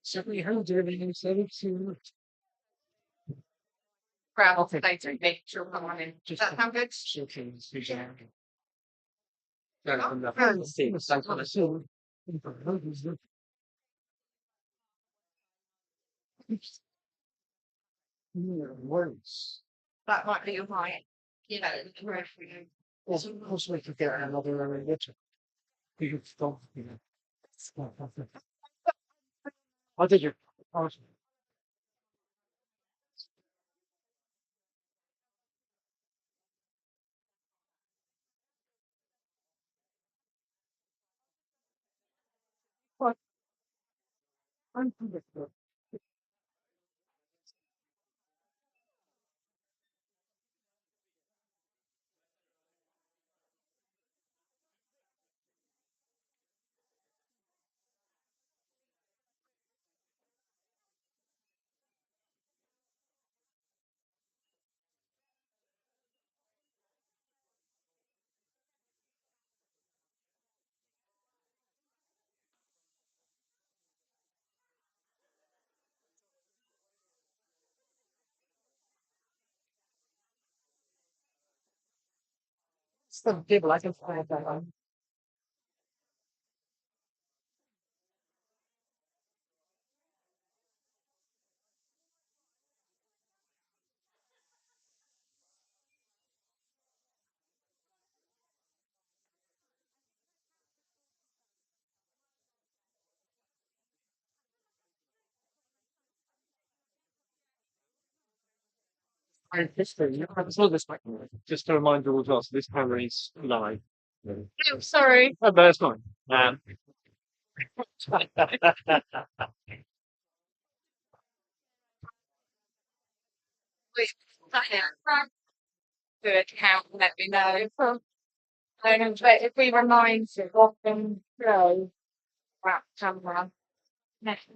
772. Gravel sites are make sure come on in. Does that sound good? Words. That might be my, you know, Also, we could get another religion. We could stop, How did you? What? Some people I can find that one. I saw this back. Just to remind you as well, so this camera is live. Oh, sorry. Oh, but that's fine. Wait, right. Good count, let me know. But if we remind you of them throw that camera next.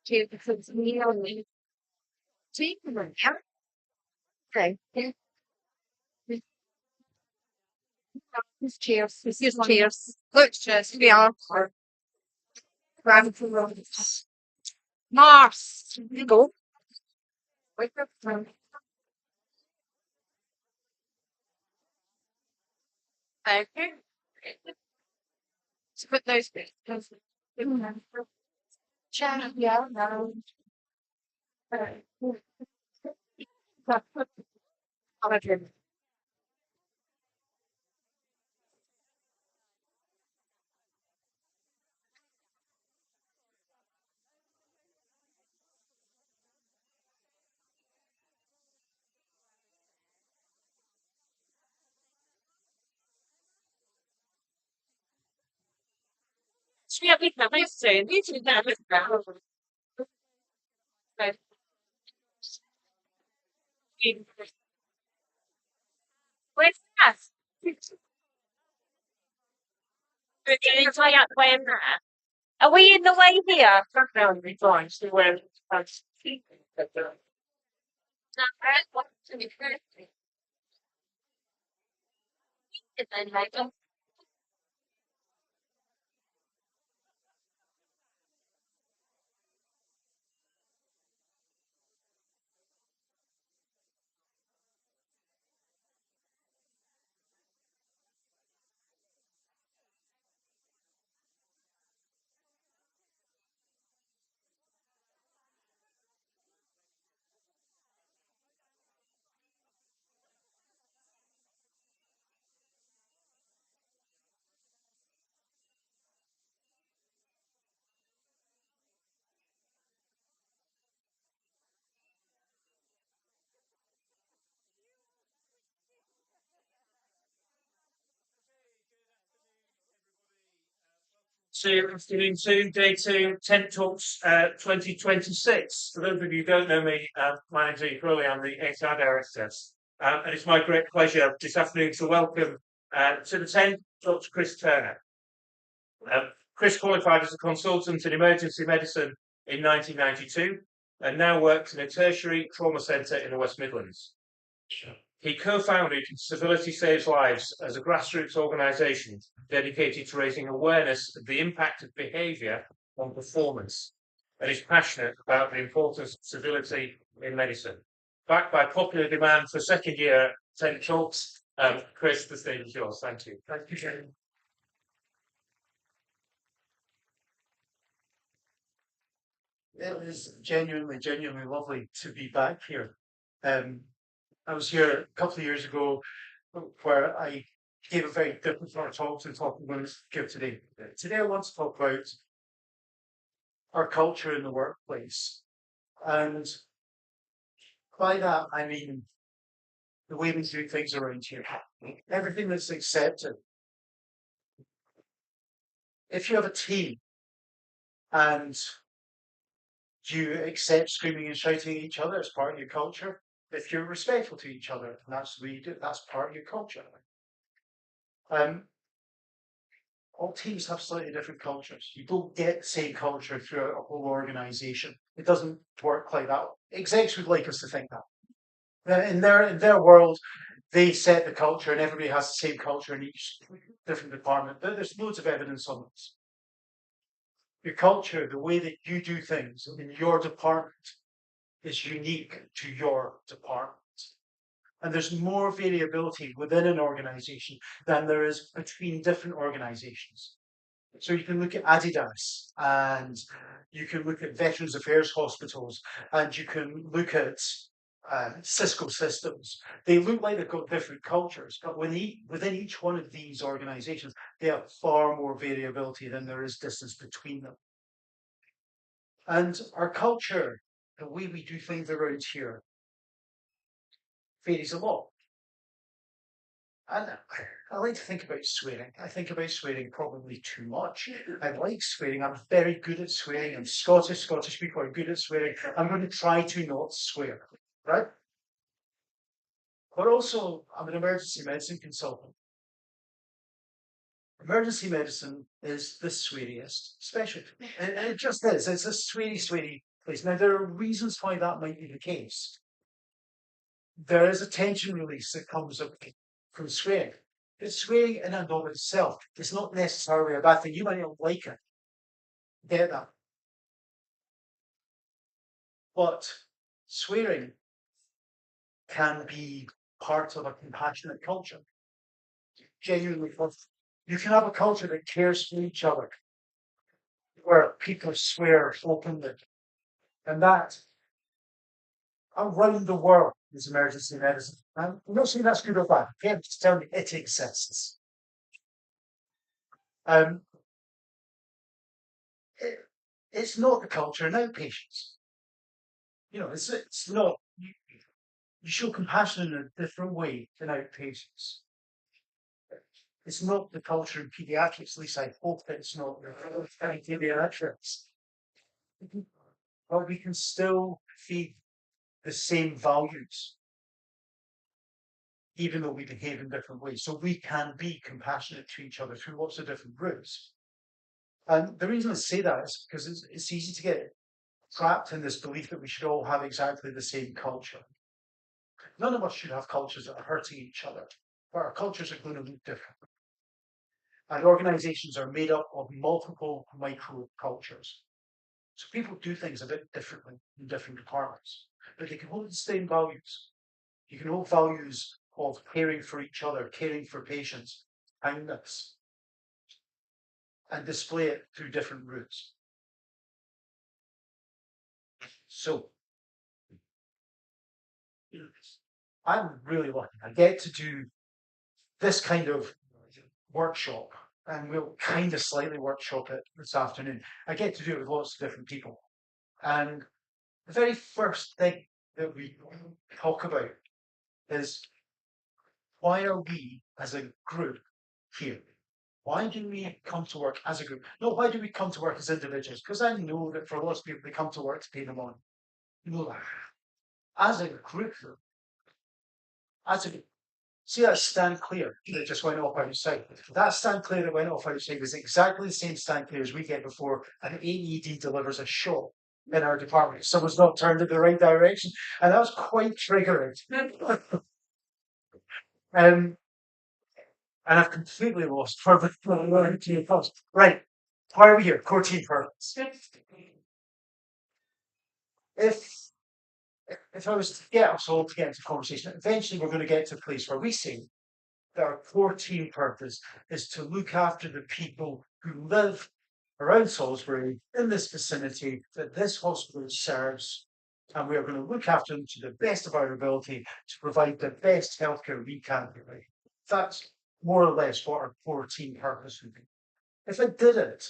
Because we only take them. Okay. Cheers. This is cheers. Good cheers. We are. Grab the roses. Mars. You go. Wake up. Okay. So put those bits. Chat. Yeah. No. Yeah, we can. I say these are that. We're going to tie up the way in there. Are we in the way here? Now it'd be fine. Still wearing pants. No, what to be fair. Is there later? To afternoon two, day two, Tent Talks 2026. For those of you who don't know me, my name's Ian Crowley, I'm the HR Director. And it's my great pleasure this afternoon to welcome to the Tent Talks Chris Turner. Chris qualified as a consultant in emergency medicine in 1992 and now works in a tertiary trauma centre in the West Midlands. He co-founded Civility Saves Lives as a grassroots organisation dedicated to raising awareness of the impact of behaviour on performance and is passionate about the importance of civility in medicine. Backed by popular demand for second year TED Talks, Chris, the stage is yours. Thank you. Thank you, Jane. It was genuinely lovely to be back here. I was here a couple of years ago where I gave a very different sort of talk to the talk I'm going to give today. Today I want to talk about our culture in the workplace. And by that, I mean the way we do things around here. Everything that's accepted. If you have a team and you accept screaming and shouting at each other as part of your culture, if you're respectful to each other, and that's the way you do it, that's part of your culture. All teams have slightly different cultures. You don't get the same culture throughout a whole organisation. It doesn't work like that. Execs would like us to think that. In their world, they set the culture and everybody has the same culture in each different department. But there's loads of evidence on this. Your culture, the way that you do things in your department, is unique to your department. And there's more variability within an organization than there is between different organizations. So you can look at Adidas and you can look at Veterans Affairs hospitals and you can look at Cisco systems. They look like they've got different cultures, but within each one of these organizations, they have far more variability than there is distance between them. And our culture, the way we do things around here, varies a lot. And I like to think about swearing. I think about swearing probably too much. I like swearing. I'm very good at swearing. I'm Scottish. Scottish people are good at swearing. I'm going to try to not swear, right? But also, I'm an emergency medicine consultant. Emergency medicine is the sweariest specialty. And it just is. It's a sweary place. Now, there are reasons why that might be the case. There is a tension release that comes up from swearing. But swearing in and of itself is not necessarily a bad thing. You might not like it. Get that. But swearing can be part of a compassionate culture. Genuinely, you can have a culture that cares for each other, where people swear openly, and that around the world is emergency medicine. I'm not saying that's good or bad. I'm just telling you it exists. It's not the culture in outpatients. You know, it's not. You show compassion in a different way in outpatients. It's not the culture in pediatrics. At least I hope that it's not in pediatrics. But we can still feed the same values. even though we behave in different ways. So we can be compassionate to each other through lots of different routes. And the reason I say that is because it's easy to get trapped in this belief that we should all have exactly the same culture. None of us should have cultures that are hurting each other, but our cultures are going to look different. And organizations are made up of multiple micro cultures. So people do things a bit differently in different departments, but they can hold the same values. You can hold values of caring for each other, caring for patients, kindness, and display it through different routes. So I'm really lucky. I get to do this kind of workshop, and we'll kind of slightly workshop it this afternoon. I get to do it with lots of different people. And the very first thing that we talk about is, why are we as a group here? Why do we come to work as a group? No, why do we come to work as individuals? Because I know that for a lot of people, they come to work to pay them on. You know that. As a group, as a see that stand clear that just went off outside. That stand clear that went off outside is exactly the same stand clear as we get before an AED delivers a shot in our department. Someone's not turned in the right direction, and that was quite triggering. And I've completely lost purpose. Right, why are we here? Core team purpose. If if I was to get us all to get into conversation, eventually we're going to get to a place where we say that our core team purpose is to look after the people who live around Salisbury in this vicinity that this hospital serves, and we are going to look after them to the best of our ability to provide the best healthcare we can provide. That's more or less what our core team purpose would be. If I did it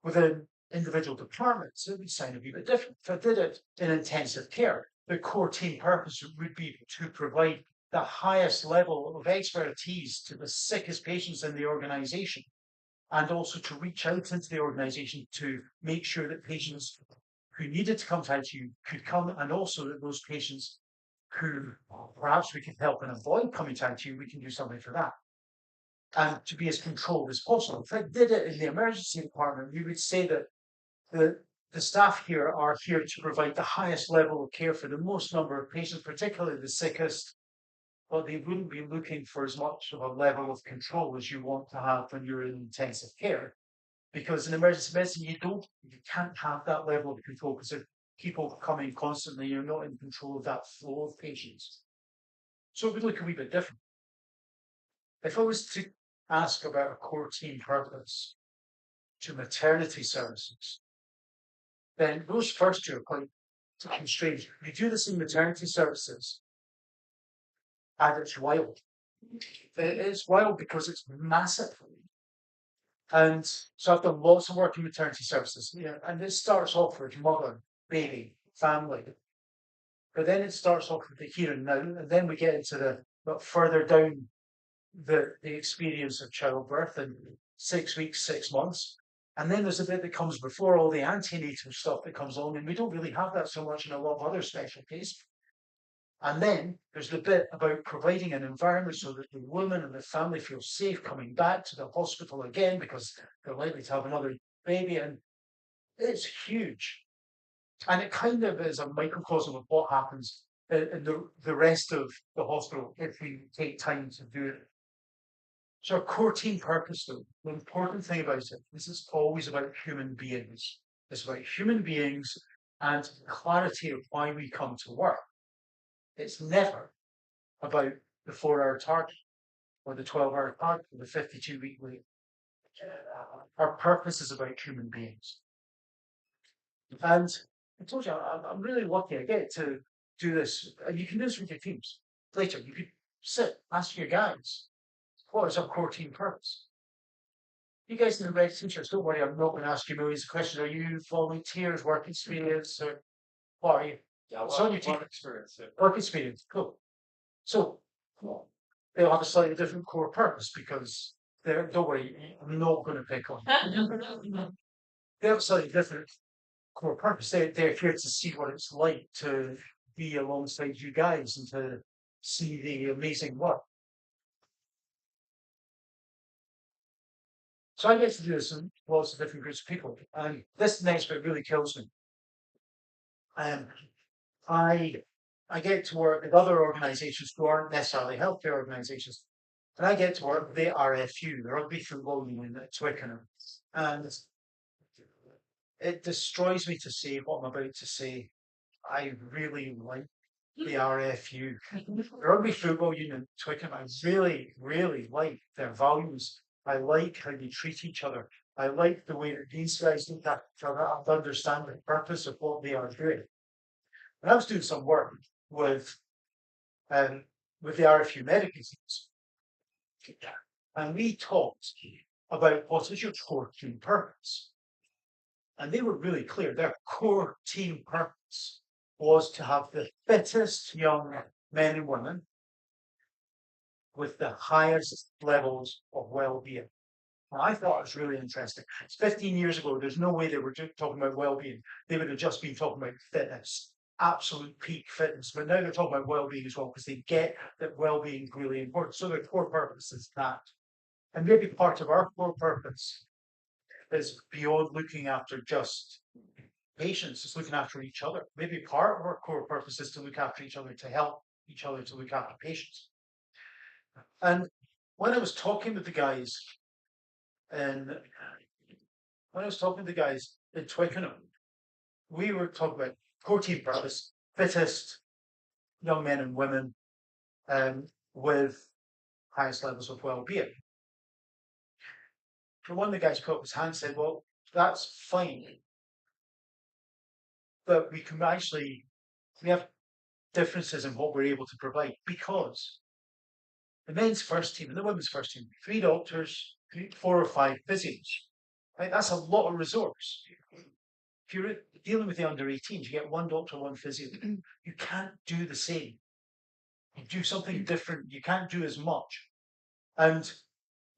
within individual departments, it would sound a wee bit different. If I did it in intensive care, the core team purpose would be to provide the highest level of expertise to the sickest patients in the organisation, and also to reach out into the organisation to make sure that patients who needed to come to ITU could come, and also that those patients who perhaps we could help and avoid coming to ITU, we can do something for that. And to be as controlled as possible. If I did it in the emergency department, we would say that the staff here are here to provide the highest level of care for the most number of patients, particularly the sickest, but they wouldn't be looking for as much of a level of control as you want to have when you're in intensive care. Because in emergency medicine, you can't have that level of control because if people coming constantly, you're not in control of that flow of patients. So it would look a wee bit different. If I was to ask about a core team purpose to maternity services, then those first two are quite constrained. You do this in maternity services, and it's wild. It's wild because it's massive. And so I've done lots of work in maternity services, and this starts off with mother, baby, family. But then it starts off with the here and now, and then we get into the further down the experience of childbirth and 6 weeks, 6 months. And then there's a bit that comes before all the antenatal stuff that comes along, and we don't really have that so much in a lot of other specialties. And then there's the bit about providing an environment so that the woman and the family feel safe coming back to the hospital again because they're likely to have another baby. And it's huge. And it kind of is a microcosm of what happens in the rest of the hospital if we take time to do it. So our core team purpose, though, the important thing about it, this is always about human beings. It's about human beings and clarity of why we come to work. It's never about the 4-hour target or the 12-hour target or the 52-week week. Our purpose is about human beings. And I told you, I'm really lucky. I get to do this. And you can do this with your teams. Later, you could sit, ask your guys, what is our core team purpose? You guys in the red t-shirts, don't worry, I'm not going to ask you millions of questions. Are you volunteers, work experience, or what are you? Yeah, It's on your team. work experience. Yeah. Work experience, cool. So they'll have a slightly different core purpose because don't worry, I'm not going to pick on. They have a slightly different core purpose. They're here to see what it's like to be alongside you guys and to see the amazing work. So I get to do this in lots of different groups of people, and this next bit really kills me. Um, I I get to work with other organisations who aren't necessarily healthcare organisations, and I get to work with the RFU, the Rugby Football Union at Twickenham, and it destroys me to say what I'm about to say. I really like the RFU, the Rugby Football Union at Twickenham. I really, really like their values. I like how they treat each other. I like the way that these guys look at each other and understand the purpose of what they are doing. And I was doing some work with um, with the RFU medical teams, and we talked about what is your core team purpose. And they were really clear. Their core team purpose was to have the fittest young men and women with the highest levels of well-being. And I thought it was really interesting. It's 15 years ago. There's no way they were talking about well-being. They would have just been talking about fitness, absolute peak fitness. But now they're talking about well-being as well because they get that well-being is really important. So their core purpose is that. And maybe part of our core purpose is beyond looking after just patients, it's looking after each other. Maybe part of our core purpose is to look after each other, to help each other to look after patients. And when I was talking with the guys in Twickenham, we were talking about core team purpose, fittest young men and women with highest levels of well-being. And one of the guys put up his hand and said, well, that's fine. But we have differences in what we're able to provide because the men's first team and the women's first team, 3 doctors, 4 or 5 physios. Right? That's a lot of resource. If you're dealing with the under 18s, you get 1 doctor, 1 physio. You can't do the same. You do something different. You can't do as much. And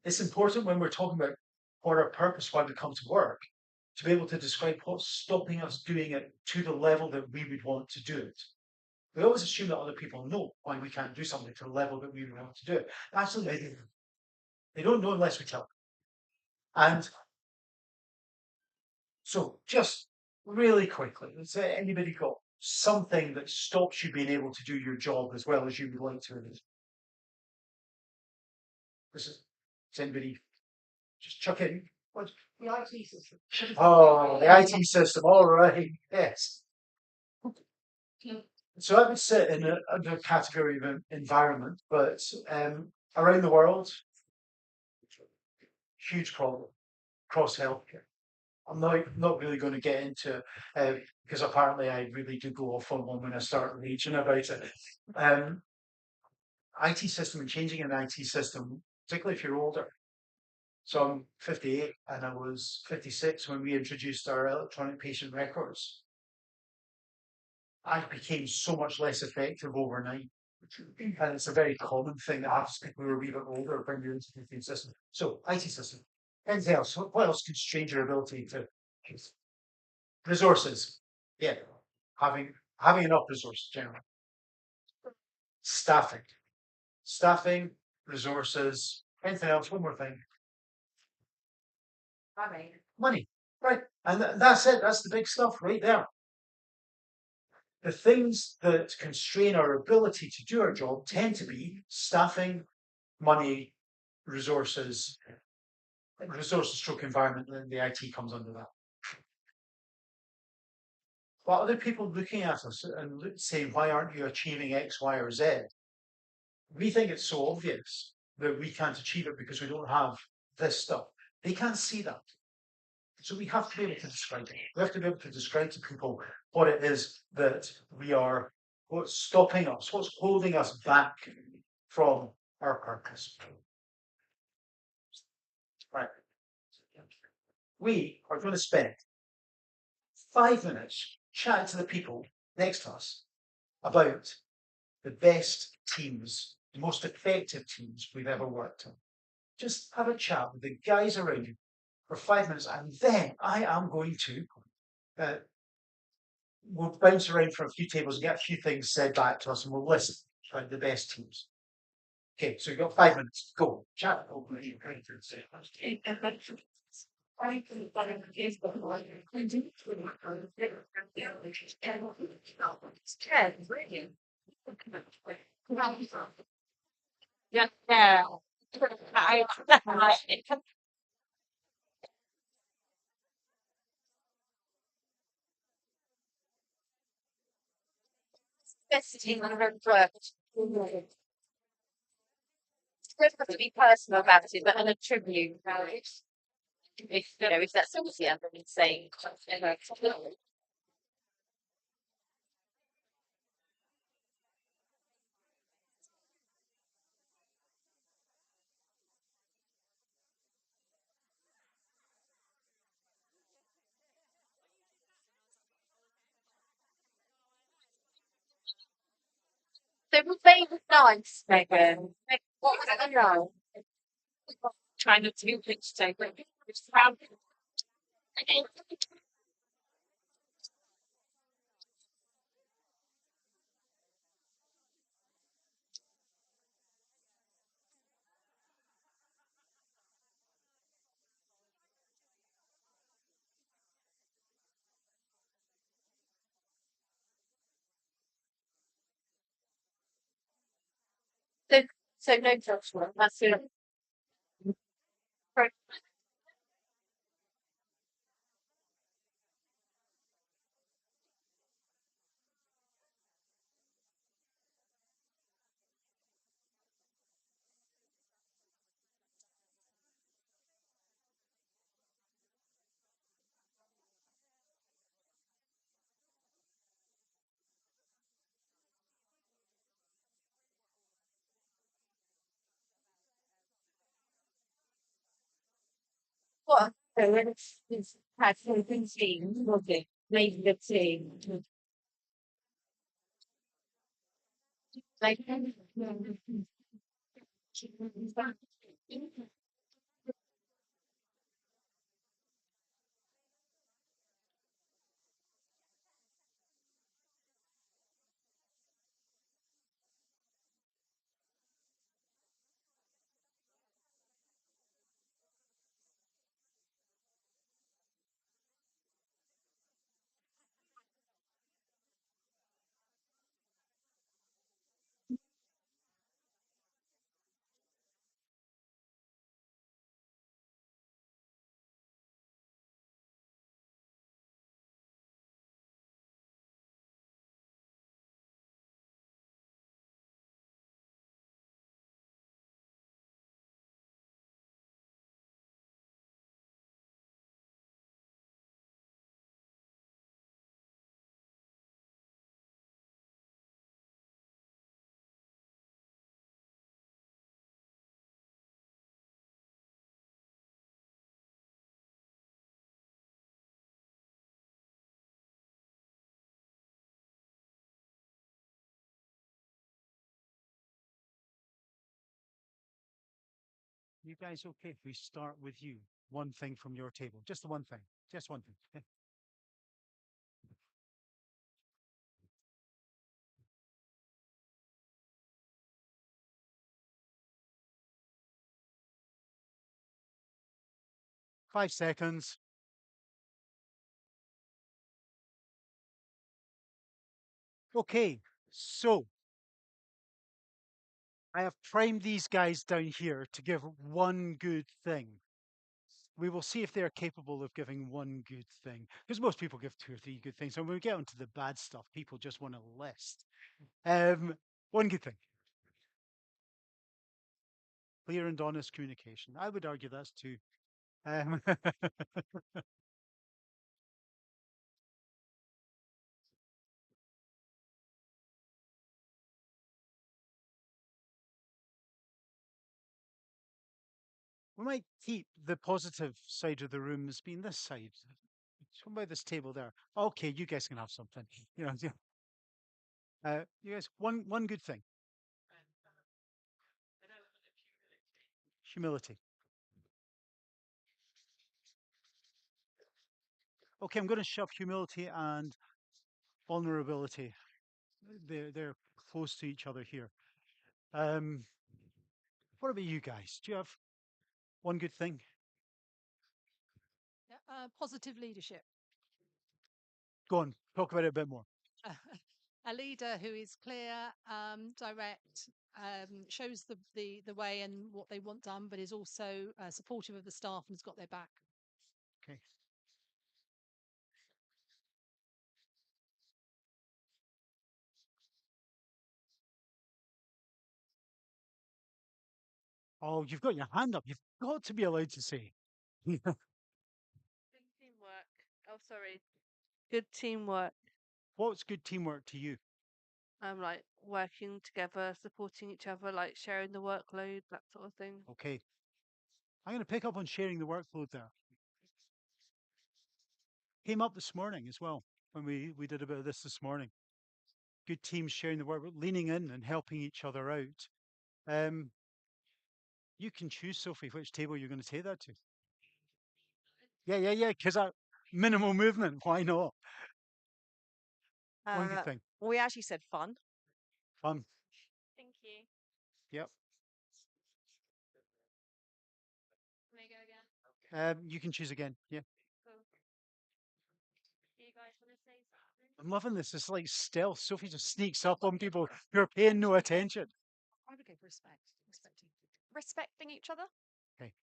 it's important when we're talking about what our purpose, why we come to work, to be able to describe what's stopping us doing it to the level that we would want to do it. We always assume that other people know why we can't do something to the level that we would want to do it. Actually, they don't know unless we tell them. And so just really quickly, let's say anybody got something that stops you being able to do your job as well as you would like to? Does anybody just chuck in? What? The IT system. Oh, the IT system. All right. Yes. So I would sit in under category of environment, but around the world, huge problem across healthcare. I'm not really going to get into because apparently I really do go off on one when I start raging about it. IT system and changing an IT system, particularly if you're older. So I'm 58 and I was 56 when we introduced our electronic patient records. I became so much less effective overnight. And it's a very common thing that happens to people who are a wee bit older when you're into the system. So IT system. Anything else? What else constrains your ability to resources? Yeah. Having enough resources generally. Staffing. Staffing, resources, anything else? One more thing. Money. Right. And that's it. That's the big stuff right there. The things that constrain our ability to do our job tend to be staffing, money, resources stroke environment, and the IT comes under that. But other people looking at us and saying, why aren't you achieving X, Y, or Z? We think it's so obvious that we can't achieve it because we don't have this stuff. They can't see that. So we have to be able to describe it. We have to be able to describe to people what it is that what's stopping us, what's holding us back from our purpose. Right. We are going to spend 5 minutes chatting to the people next to us about the best teams, the most effective teams we've ever worked on. Just have a chat with the guys around you for 5 minutes, and then I am going to we'll bounce around for a few tables and get a few things said back to us, and we'll listen about the best teams. Okay, so you've got 5 minutes. Go. Chat. Yeah, yeah. I, visiting on a worked. It doesn't have to be personal about it, but an attribute. If you know, if that's easier than saying. So was they nice, Megan? What was it like? Trying not to be pitched over. It's proud. So, so no judgment. That's it. What? So when it's had something seen, was it? Maybe the team. Like, You guys okay if we start with you? One thing from your table. Just the one thing. Just one thing. Okay. 5 seconds. Okay, so I have primed these guys down here to give one good thing. We will see if they are capable of giving one good thing. Because most people give 2 or 3 good things. And when we get onto the bad stuff, people just want a list. One good thing. Clear and honest communication. I would argue that's two. Um, we might keep the positive side of the room as being this side. What about this table there? Okay, you guys can have something. You know, you guys, one good thing. Humility. Okay, I'm going to shove humility and vulnerability. They're close to each other here. Um, What about you guys? Do you have one good thing? Positive leadership. Go on, talk about it a bit more. A leader who is clear, direct, shows the way and what they want done, but is also supportive of the staff and has got their back. Okay. Oh, you've got your hand up. You've got to be allowed to say. Good teamwork. Oh, sorry. Good teamwork. What's good teamwork to you? Like working together, supporting each other, like sharing the workload, that sort of thing. Okay. I'm going to pick up on sharing the workload there. Came up this morning as well when we did a bit of this morning. Good teams sharing the work, leaning in and helping each other out. You can choose, Sophie, which table you're going to take that to. Yeah. Because minimal movement. Why not? One good thing. We actually said fun. Fun. Thank you. Yep. Can I go again? You can choose again. Yeah. Cool. Do you guys want to say something? I'm loving this. It's like stealth. Sophie just sneaks up on people who are paying no attention. I would go for respect. Respecting. Respecting each other. Okay.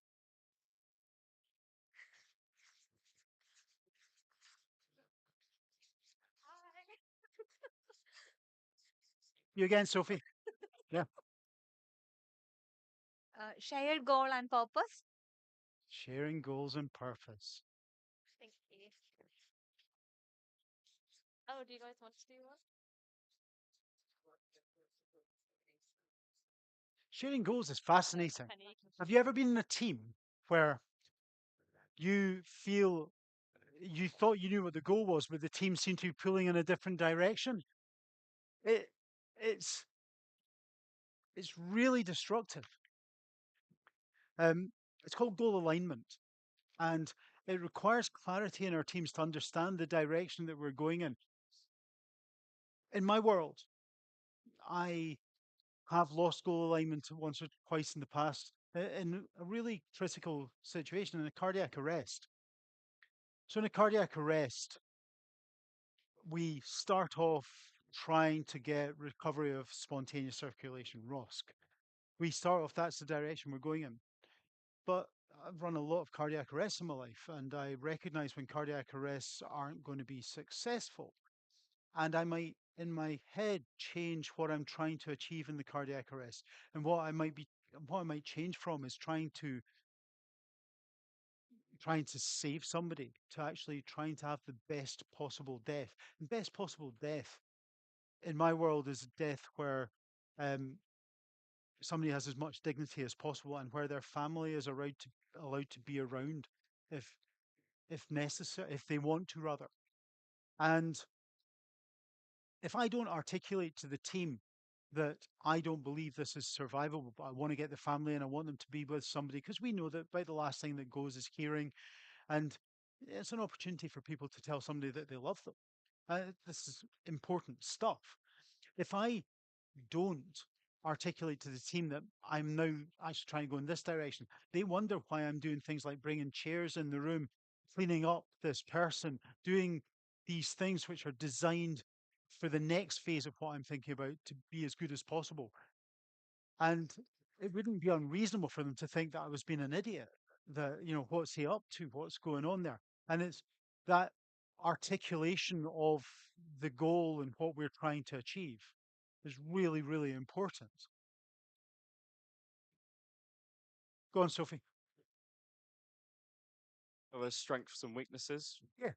You again, Sophie. Yeah. Shared goal and purpose. Sharing goals and purpose. Thank you. Oh, do you guys want to do one? Sharing goals is fascinating. Penny. Have you ever been in a team where you feel you thought you knew what the goal was, but the team seemed to be pulling in a different direction? It's really destructive. It's called goal alignment, and it requires clarity in our teams to understand the direction that we're going in. In my world, I have lost goal alignment once or twice in the past in a really critical situation, in a cardiac arrest. So in a cardiac arrest, we start off trying to get recovery of spontaneous circulation, ROSC. We start off, that's the direction we're going in. But I've run a lot of cardiac arrests in my life, and I recognize when cardiac arrests aren't going to be successful. And I might, in my head, change what I'm trying to achieve in the cardiac arrest. And what I might change from is trying to save somebody, to actually trying to have the best possible death. And best possible death in my world is a death where somebody has as much dignity as possible and where their family is allowed to be around if necessary, if they want to rather. And if I don't articulate to the team that I don't believe this is survivable, but I want to get the family and I want them to be with somebody, because we know that about the last thing that goes is hearing, and it's an opportunity for people to tell somebody that they love them. This is important stuff. If I don't articulate to the team that I'm now actually trying to go in this direction, they wonder why I'm doing things like bringing chairs in the room, cleaning up this person, doing these things which are designed for the next phase of what I'm thinking about to be as good as possible. And it wouldn't be unreasonable for them to think that I was being an idiot, that, what's he up to? What's going on there? And it's that articulation of the goal and what we're trying to achieve is really, really important. Go on, Sophie. Of our strengths and weaknesses. Yeah.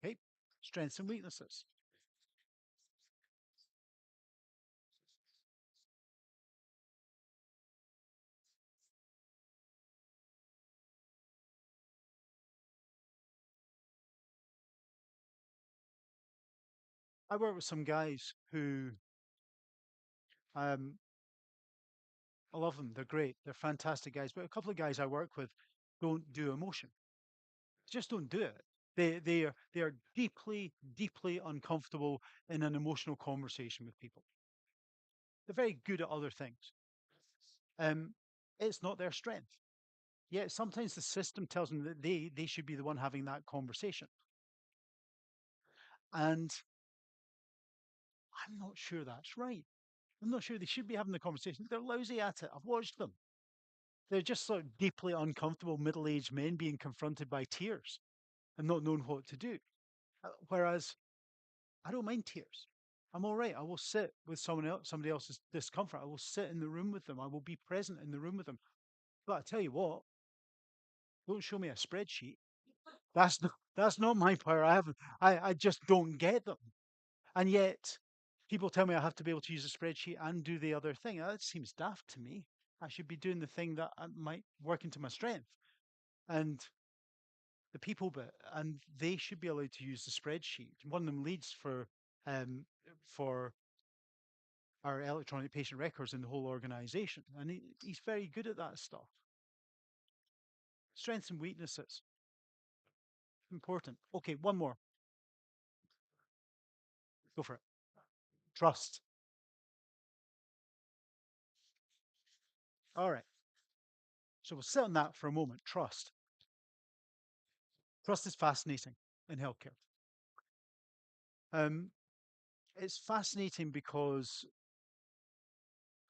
Okay. Strengths and weaknesses. I work with some guys who I love them. They're great. They're fantastic guys. But a couple of guys I work with don't do emotion. Just don't do it. They are deeply, deeply uncomfortable in an emotional conversation with people. They're very good at other things. it's not their strength. Yet sometimes the system tells them that they should be the one having that conversation. And I'm not sure that's right. I'm not sure they should be having the conversation. They're lousy at it. I've watched them. They're just sort of deeply uncomfortable middle-aged men being confronted by tears and not knowing what to do. Whereas I don't mind tears. I'm all right. I will sit with somebody else's discomfort. I will sit in the room with them. I will be present in the room with them. But I tell you what, don't show me a spreadsheet. That's not my power. I just don't get them. And yet people tell me I have to be able to use a spreadsheet and do the other thing. That seems daft to me. I should be doing the thing that might work into my strength. And the people bit, and they should be allowed to use the spreadsheet. One of them leads for our electronic patient records in the whole organization, and he's very good at that stuff. Strengths and weaknesses, important. Okay, one more. Go for it. Trust. All right. So we'll sit on that for a moment. Trust. Trust is fascinating in healthcare. It's fascinating because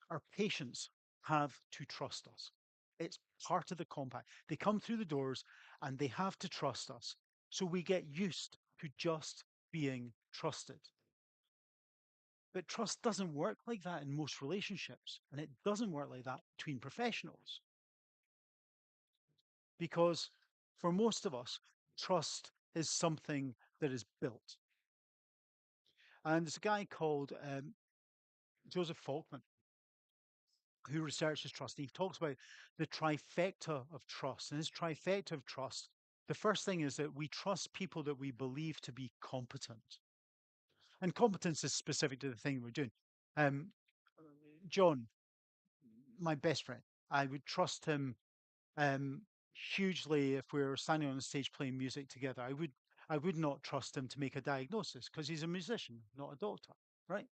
our patients have to trust us. It's part of the compact. They come through the doors and they have to trust us. So we get used to just being trusted. But trust doesn't work like that in most relationships, and it doesn't work like that between professionals. Because for most of us, trust is something that is built. And there's a guy called Joseph Falkman who researches trust. He talks about the trifecta of trust. And his trifecta of trust, the first thing is that we trust people that we believe to be competent. And competence is specific to the thing we're doing. John, my best friend, I would trust him hugely if we were standing on the stage playing music together. I would not trust him to make a diagnosis because he's a musician, not a doctor, right?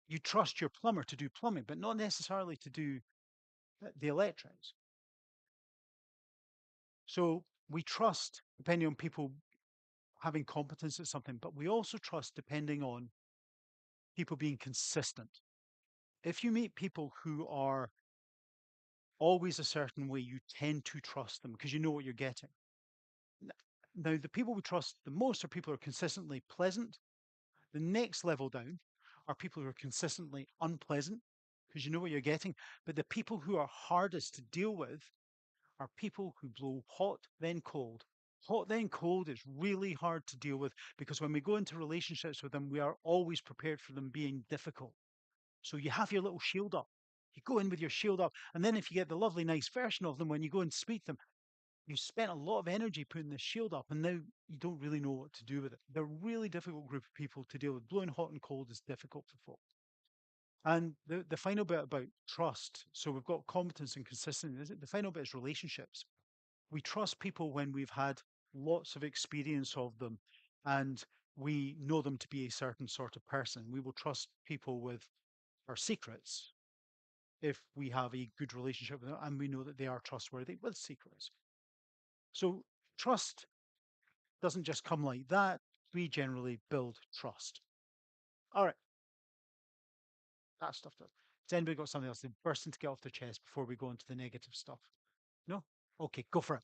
You trust your plumber to do plumbing, but not necessarily to do the electrics. So we trust depending on people having competence at something, but we also trust depending on people being consistent. If you meet people who are always a certain way, you tend to trust them because you know what you're getting. Now, the people we trust the most are people who are consistently pleasant. The next level down are people who are consistently unpleasant because you know what you're getting. But the people who are hardest to deal with are people who blow hot, then cold. Hot, then cold is really hard to deal with because when we go into relationships with them, we are always prepared for them being difficult. So you have your little shield up. You go in with your shield up. And then if you get the lovely, nice version of them, when you go and speak them, you spent a lot of energy putting the shield up and now you don't really know what to do with it. They're a really difficult group of people to deal with. Blowing hot and cold is difficult for folk. And the final bit about trust. So we've got competence and consistency. The final bit is relationships. We trust people when we've had lots of experience of them and we know them to be a certain sort of person. We will trust people with our secrets if we have a good relationship with them and we know that they are trustworthy with secrets. So trust doesn't just come like that. We generally build trust. All right. That stuff does. Has anybody got something else they bursting to get off their chest before we go into the negative stuff? No? Okay, go for it.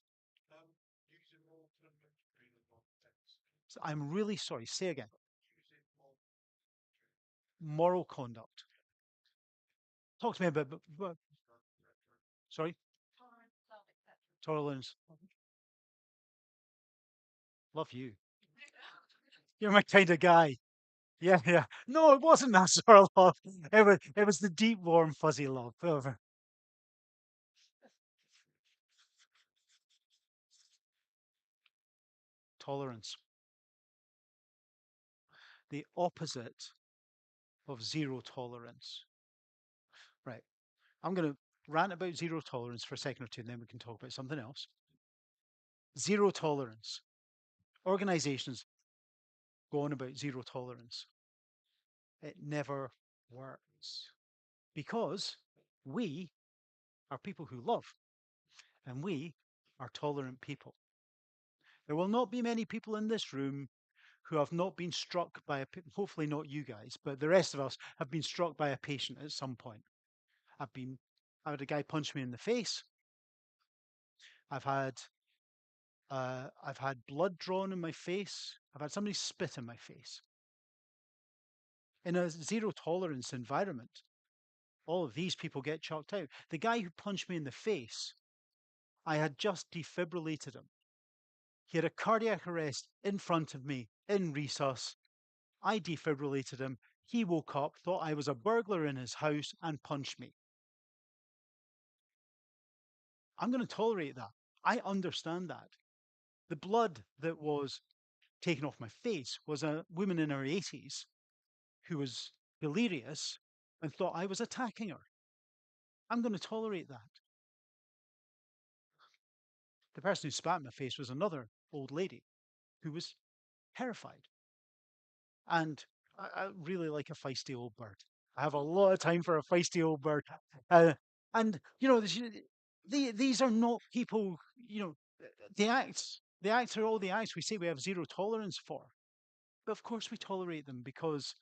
So I'm really sorry. Say again. Moral conduct. Talk to me about, sorry? Tolerance. Love you. You're my kind of guy. Yeah, yeah. No, it wasn't that sort of love. It was the deep, warm, fuzzy love. Tolerance. The opposite of zero tolerance. Right. I'm going to rant about zero tolerance for a second or two, and then we can talk about something else. Zero tolerance. Organizations go on about zero tolerance. It never works because We are people who love, and we are tolerant people. There will not be many people in this room who have not been struck by hopefully not you guys, but the rest of us have been struck by a patient at some point. I had a guy punch me in the face. I've had blood drawn in my face. I've had somebody spit in my face. In a zero tolerance environment, all of these people get chucked out. The guy who punched me in the face, I had just defibrillated him. He had a cardiac arrest in front of me in resus. I defibrillated him. He woke up, thought I was a burglar in his house, and punched me. I'm going to tolerate that. I understand that. The blood that was taken off my face was a woman in her 80s who was delirious and thought I was attacking her. I'm going to tolerate that. The person who spat in my face was another old lady who was terrified. And I really like a feisty old bird. I have a lot of time for a feisty old bird. And, these are not people, the acts are all the acts we say we have zero tolerance for. But of course we tolerate them because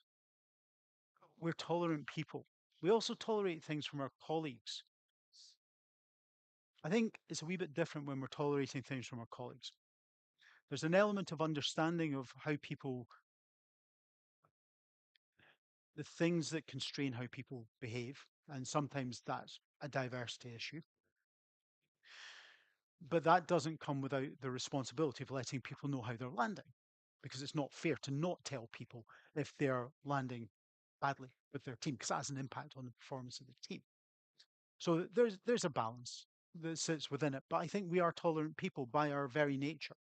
we're tolerant people. We also tolerate things from our colleagues. I think it's a wee bit different when we're tolerating things from our colleagues. There's an element of understanding of how people, the things that constrain how people behave, and sometimes that's a diversity issue. But that doesn't come without the responsibility of letting people know how they're landing, because it's not fair to not tell people if they're landing badly with their team, because that has an impact on the performance of the team. So there's a balance that sits within it. But I think we are tolerant people by our very nature.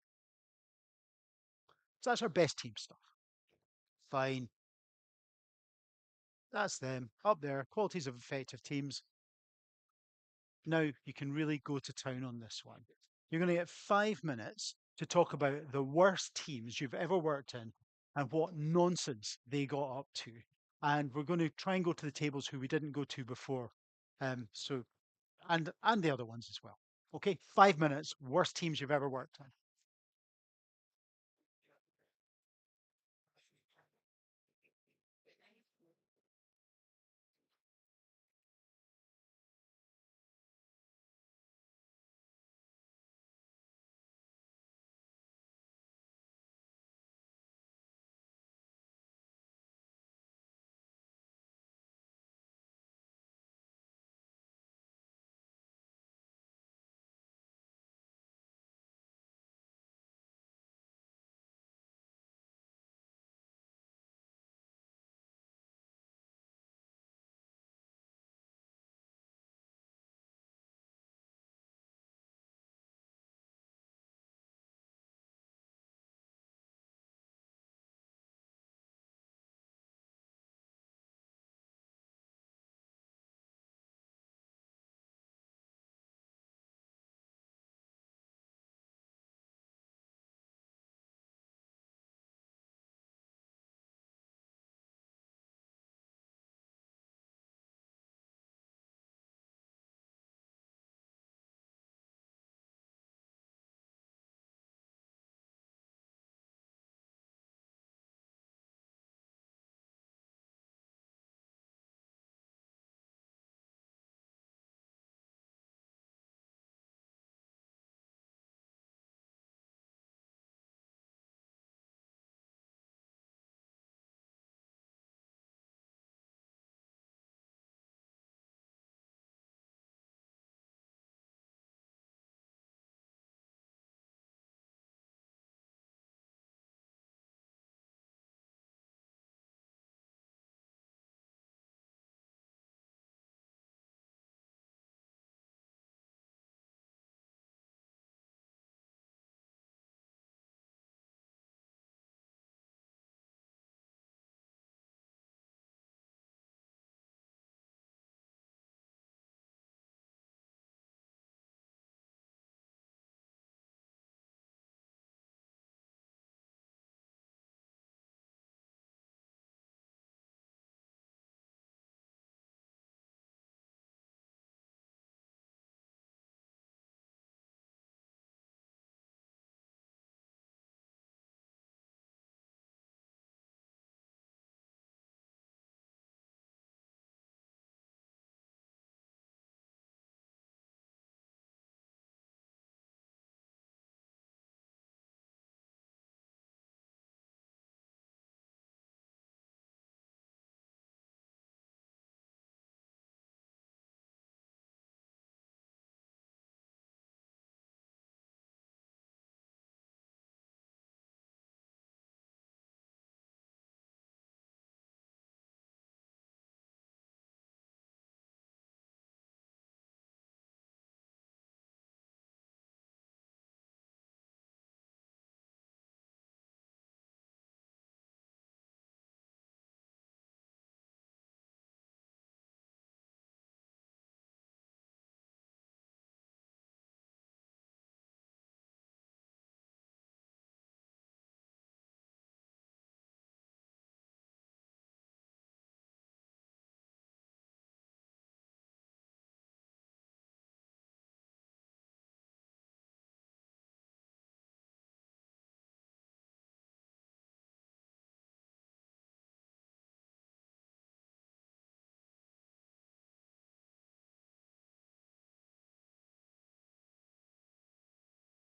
So that's our best team stuff. Fine. That's them up there. Qualities of effective teams. Now you can really go to town on this one. You're going to get 5 minutes to talk about the worst teams you've ever worked in and what nonsense they got up to. And we're going to try and go to the tables who we didn't go to before. And the other ones as well. Okay, 5 minutes, worst teams you've ever worked in.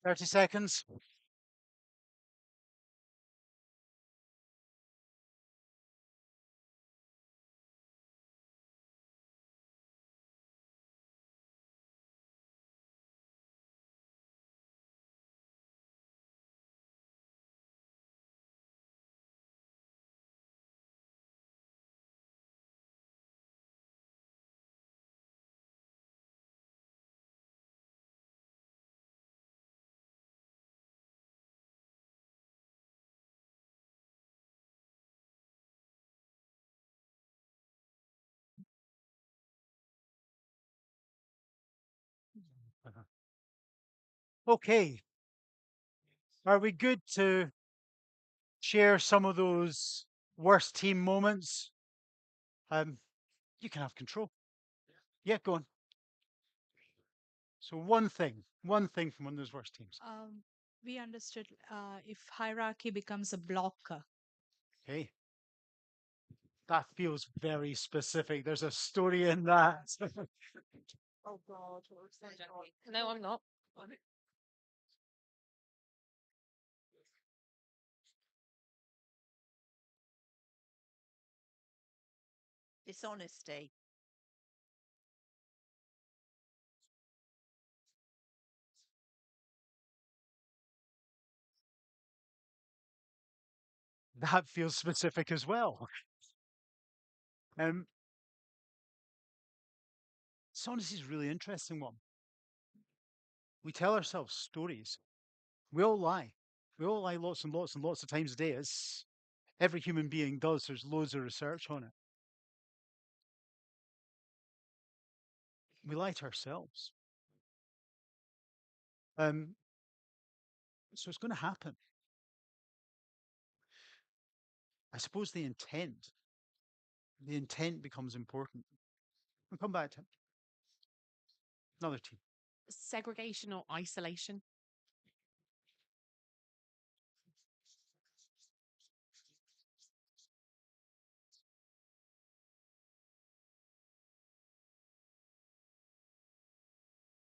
30 seconds. Okay. Are we good to share some of those worst team moments? You can have control. Yeah, go on. So one thing from one of those worst teams. We understood if hierarchy becomes a blocker. Okay. That feels very specific. There's a story in that. Oh God, what was that? No, I'm not. Dishonesty. That feels specific as well. Um, Dishonesty is a really interesting one. We tell ourselves stories. We all lie. We all lie lots and lots and lots of times a day. It's every human being does. There's loads of research on it. We lie to ourselves. So it's going to happen. I suppose the intent becomes important. We'll come back to it. Another team. Segregation or isolation.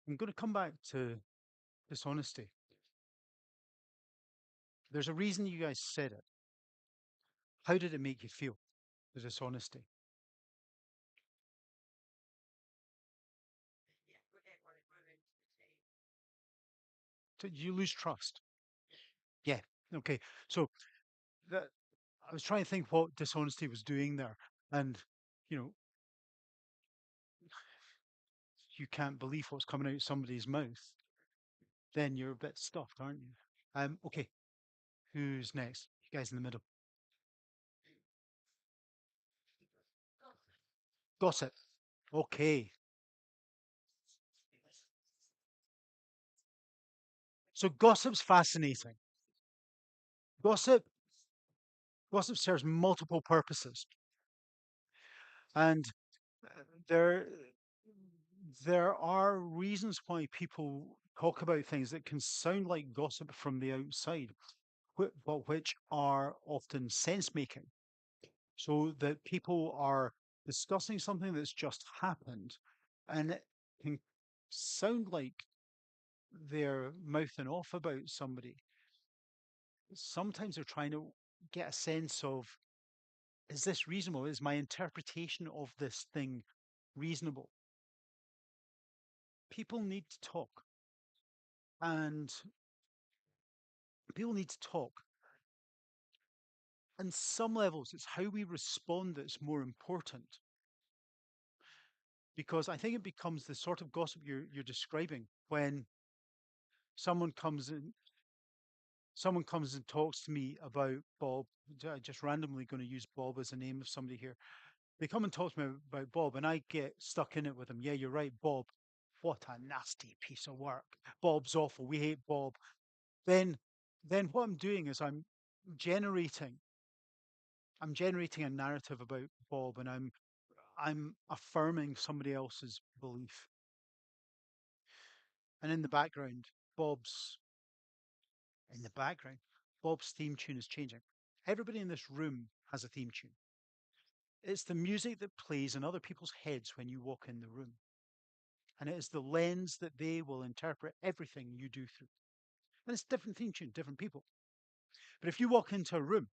I'm going to come back to dishonesty. There's a reason you guys said it. How did it make you feel, the dishonesty? Did you lose trust? Yeah. Okay. So that I was trying to think what dishonesty was doing there. And, you know, you can't believe what's coming out of somebody's mouth. Then you're a bit stuffed, aren't you? Okay. Who's next? You guys in the middle. Gossip. Okay. So gossip's fascinating. Gossip gossip serves multiple purposes. And there there are reasons why people talk about things that can sound like gossip from the outside, but which are often sense making. So that people are discussing something that's just happened and it can sound like they're mouthing off about somebody. Sometimes they're trying to get a sense of, is this reasonable? Is my interpretation of this thing reasonable? People need to talk, and people need to talk. On some levels, it's how we respond that's more important. Because I think it becomes the sort of gossip you're describing when someone comes in, someone comes and talks to me about Bob. Just randomly going to use Bob as a name of somebody here. They come and talk to me about Bob, and I get stuck in it with them. Yeah, you're right, Bob. What a nasty piece of work. Bob's awful. We hate Bob. Then, then what I'm doing is generating I'm generating a narrative about Bob, and I'm affirming somebody else's belief. And Bob's in the background, Bob's theme tune is changing. Everybody in this room has a theme tune. It's the music that plays in other people's heads when you walk in the room. And it is the lens that they will interpret everything you do through. And it's different theme tune, different people. But if you walk into a room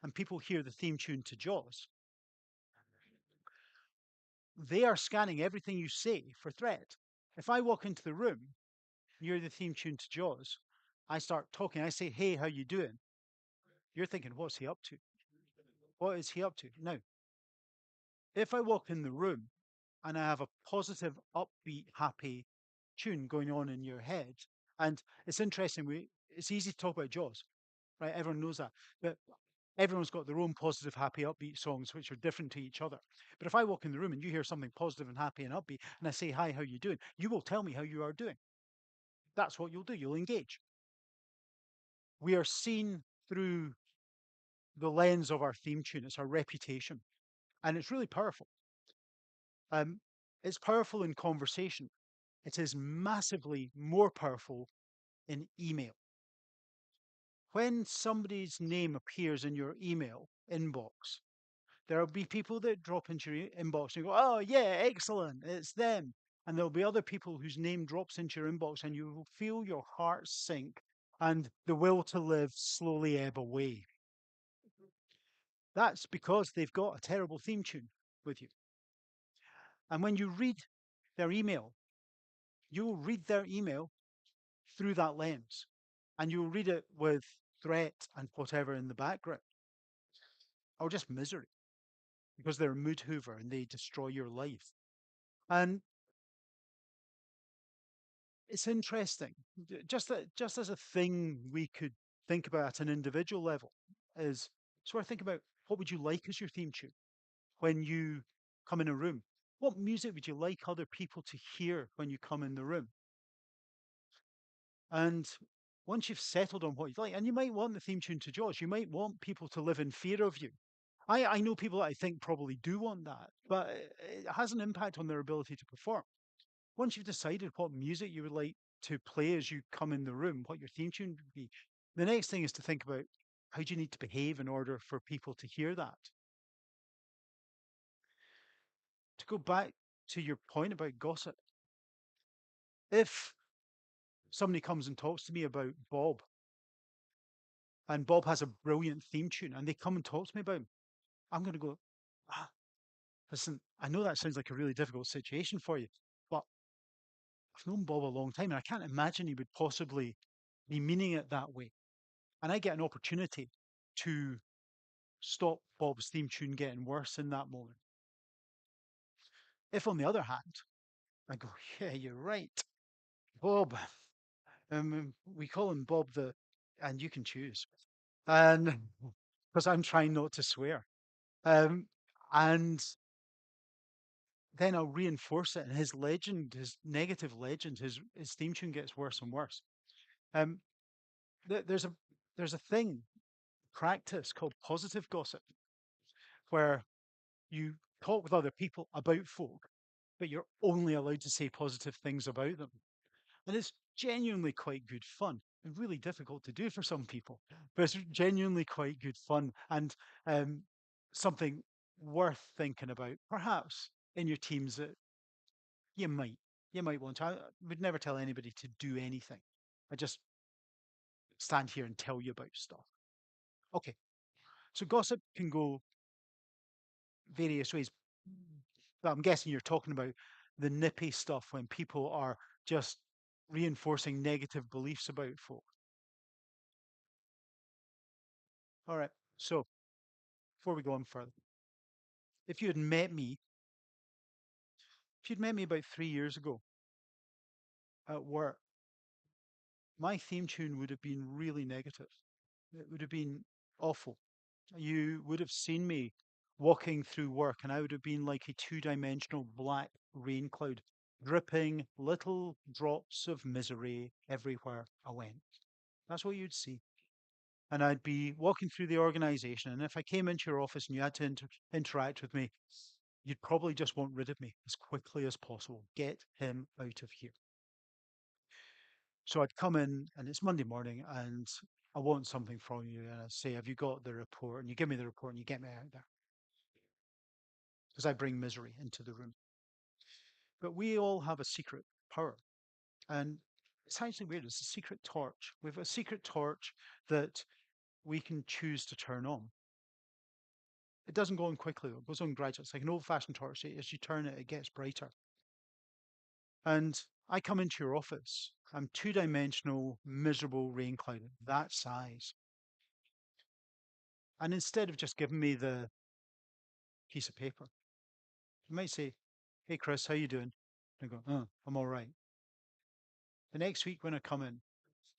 and people hear the theme tune to Jaws, they are scanning everything you say for threat. If I walk into the room, you're the theme tune to Jaws, I start talking, I say, hey, how you doing? You're thinking, what's he up to? What is he up to? Now, if I walk in the room and I have a positive, upbeat, happy tune going on in your head, and it's interesting, it's easy to talk about Jaws, right? Everyone knows that. But everyone's got their own positive, happy, upbeat songs, which are different to each other. But if I walk in the room and you hear something positive and happy and upbeat, and I say, hi, how you doing? You will tell me how you are doing. That's what you'll do. You'll engage. We are seen through the lens of our theme tune. It's our reputation. And it's really powerful. It's powerful in conversation. It is massively more powerful in email. When somebody's name appears in your email inbox, there will be people that drop into your inbox and go, oh, yeah, excellent, it's them. And there'll be other people whose name drops into your inbox and you will feel your heart sink and the will to live slowly ebb away. That's because they've got a terrible theme tune with you. And when you read their email, you'll read their email through that lens and you'll read it with threat and whatever in the background, or just misery, because they're a mood hoover and they destroy your life. And it's interesting, just as a thing we could think about at an individual level, is sort of think about what would you like as your theme tune when you come in a room? What music would you like other people to hear when you come in the room? And once you've settled on what you'd like, and you might want the theme tune to Jaws, you might want people to live in fear of you. I know people that I think probably do want that, but it has an impact on their ability to perform. Once you've decided what music you would like to play as you come in the room, what your theme tune would be, the next thing is to think about how do you need to behave in order for people to hear that. To go back to your point about gossip, if somebody comes and talks to me about Bob, and Bob has a brilliant theme tune, and they come and talk to me about him, I'm going to go, listen, I know that sounds like a really difficult situation for you, but I've known Bob a long time, and I can't imagine he would possibly be meaning it that way. And I get an opportunity to stop Bob's theme tune getting worse in that moment. If, on the other hand, I go, yeah, you're right, Bob, we call him Bob and you can choose, and because I'm trying not to swear, and then I'll reinforce it, and his negative legend, his theme tune gets worse and worse. Um, there's a thing, practice called positive gossip, where you talk with other people about folk, but you're only allowed to say positive things about them. And it's genuinely quite good fun and really difficult to do for some people, but it's genuinely quite good fun and something worth thinking about, perhaps in your teams that you might want to. I would never tell anybody to do anything. I just stand here and tell you about stuff. Okay, so gossip can go various ways. But I'm guessing you're talking about the nippy stuff when people are just reinforcing negative beliefs about folk. All right, so before we go on further, if you had met me, if you'd met me about 3 years ago at work, my theme tune would have been really negative. It would have been awful. You would have seen me walking through work, and I would have been like a two-dimensional black rain cloud, dripping little drops of misery everywhere I went. That's what you'd see. And I'd be walking through the organization, and if I came into your office and you had to interact with me, you'd probably just want rid of me as quickly as possible. Get him out of here. So I'd come in, and it's Monday morning, and I want something from you, and I say, have you got the report? And you give me the report, and you get me out there, because I bring misery into the room. But we all have a secret power. And It's actually weird. It's a secret torch. We have a secret torch that we can choose to turn on. It doesn't go on quickly, though. It goes on gradually. It's like an old-fashioned torch. As you turn it, it gets brighter. And I come into your office. I'm two-dimensional, miserable rain cloud of that size. And instead of just giving me the piece of paper, you might say, "Hey, Chris, how you doing?" I go, "Oh, I'm all right." The next week when I come in,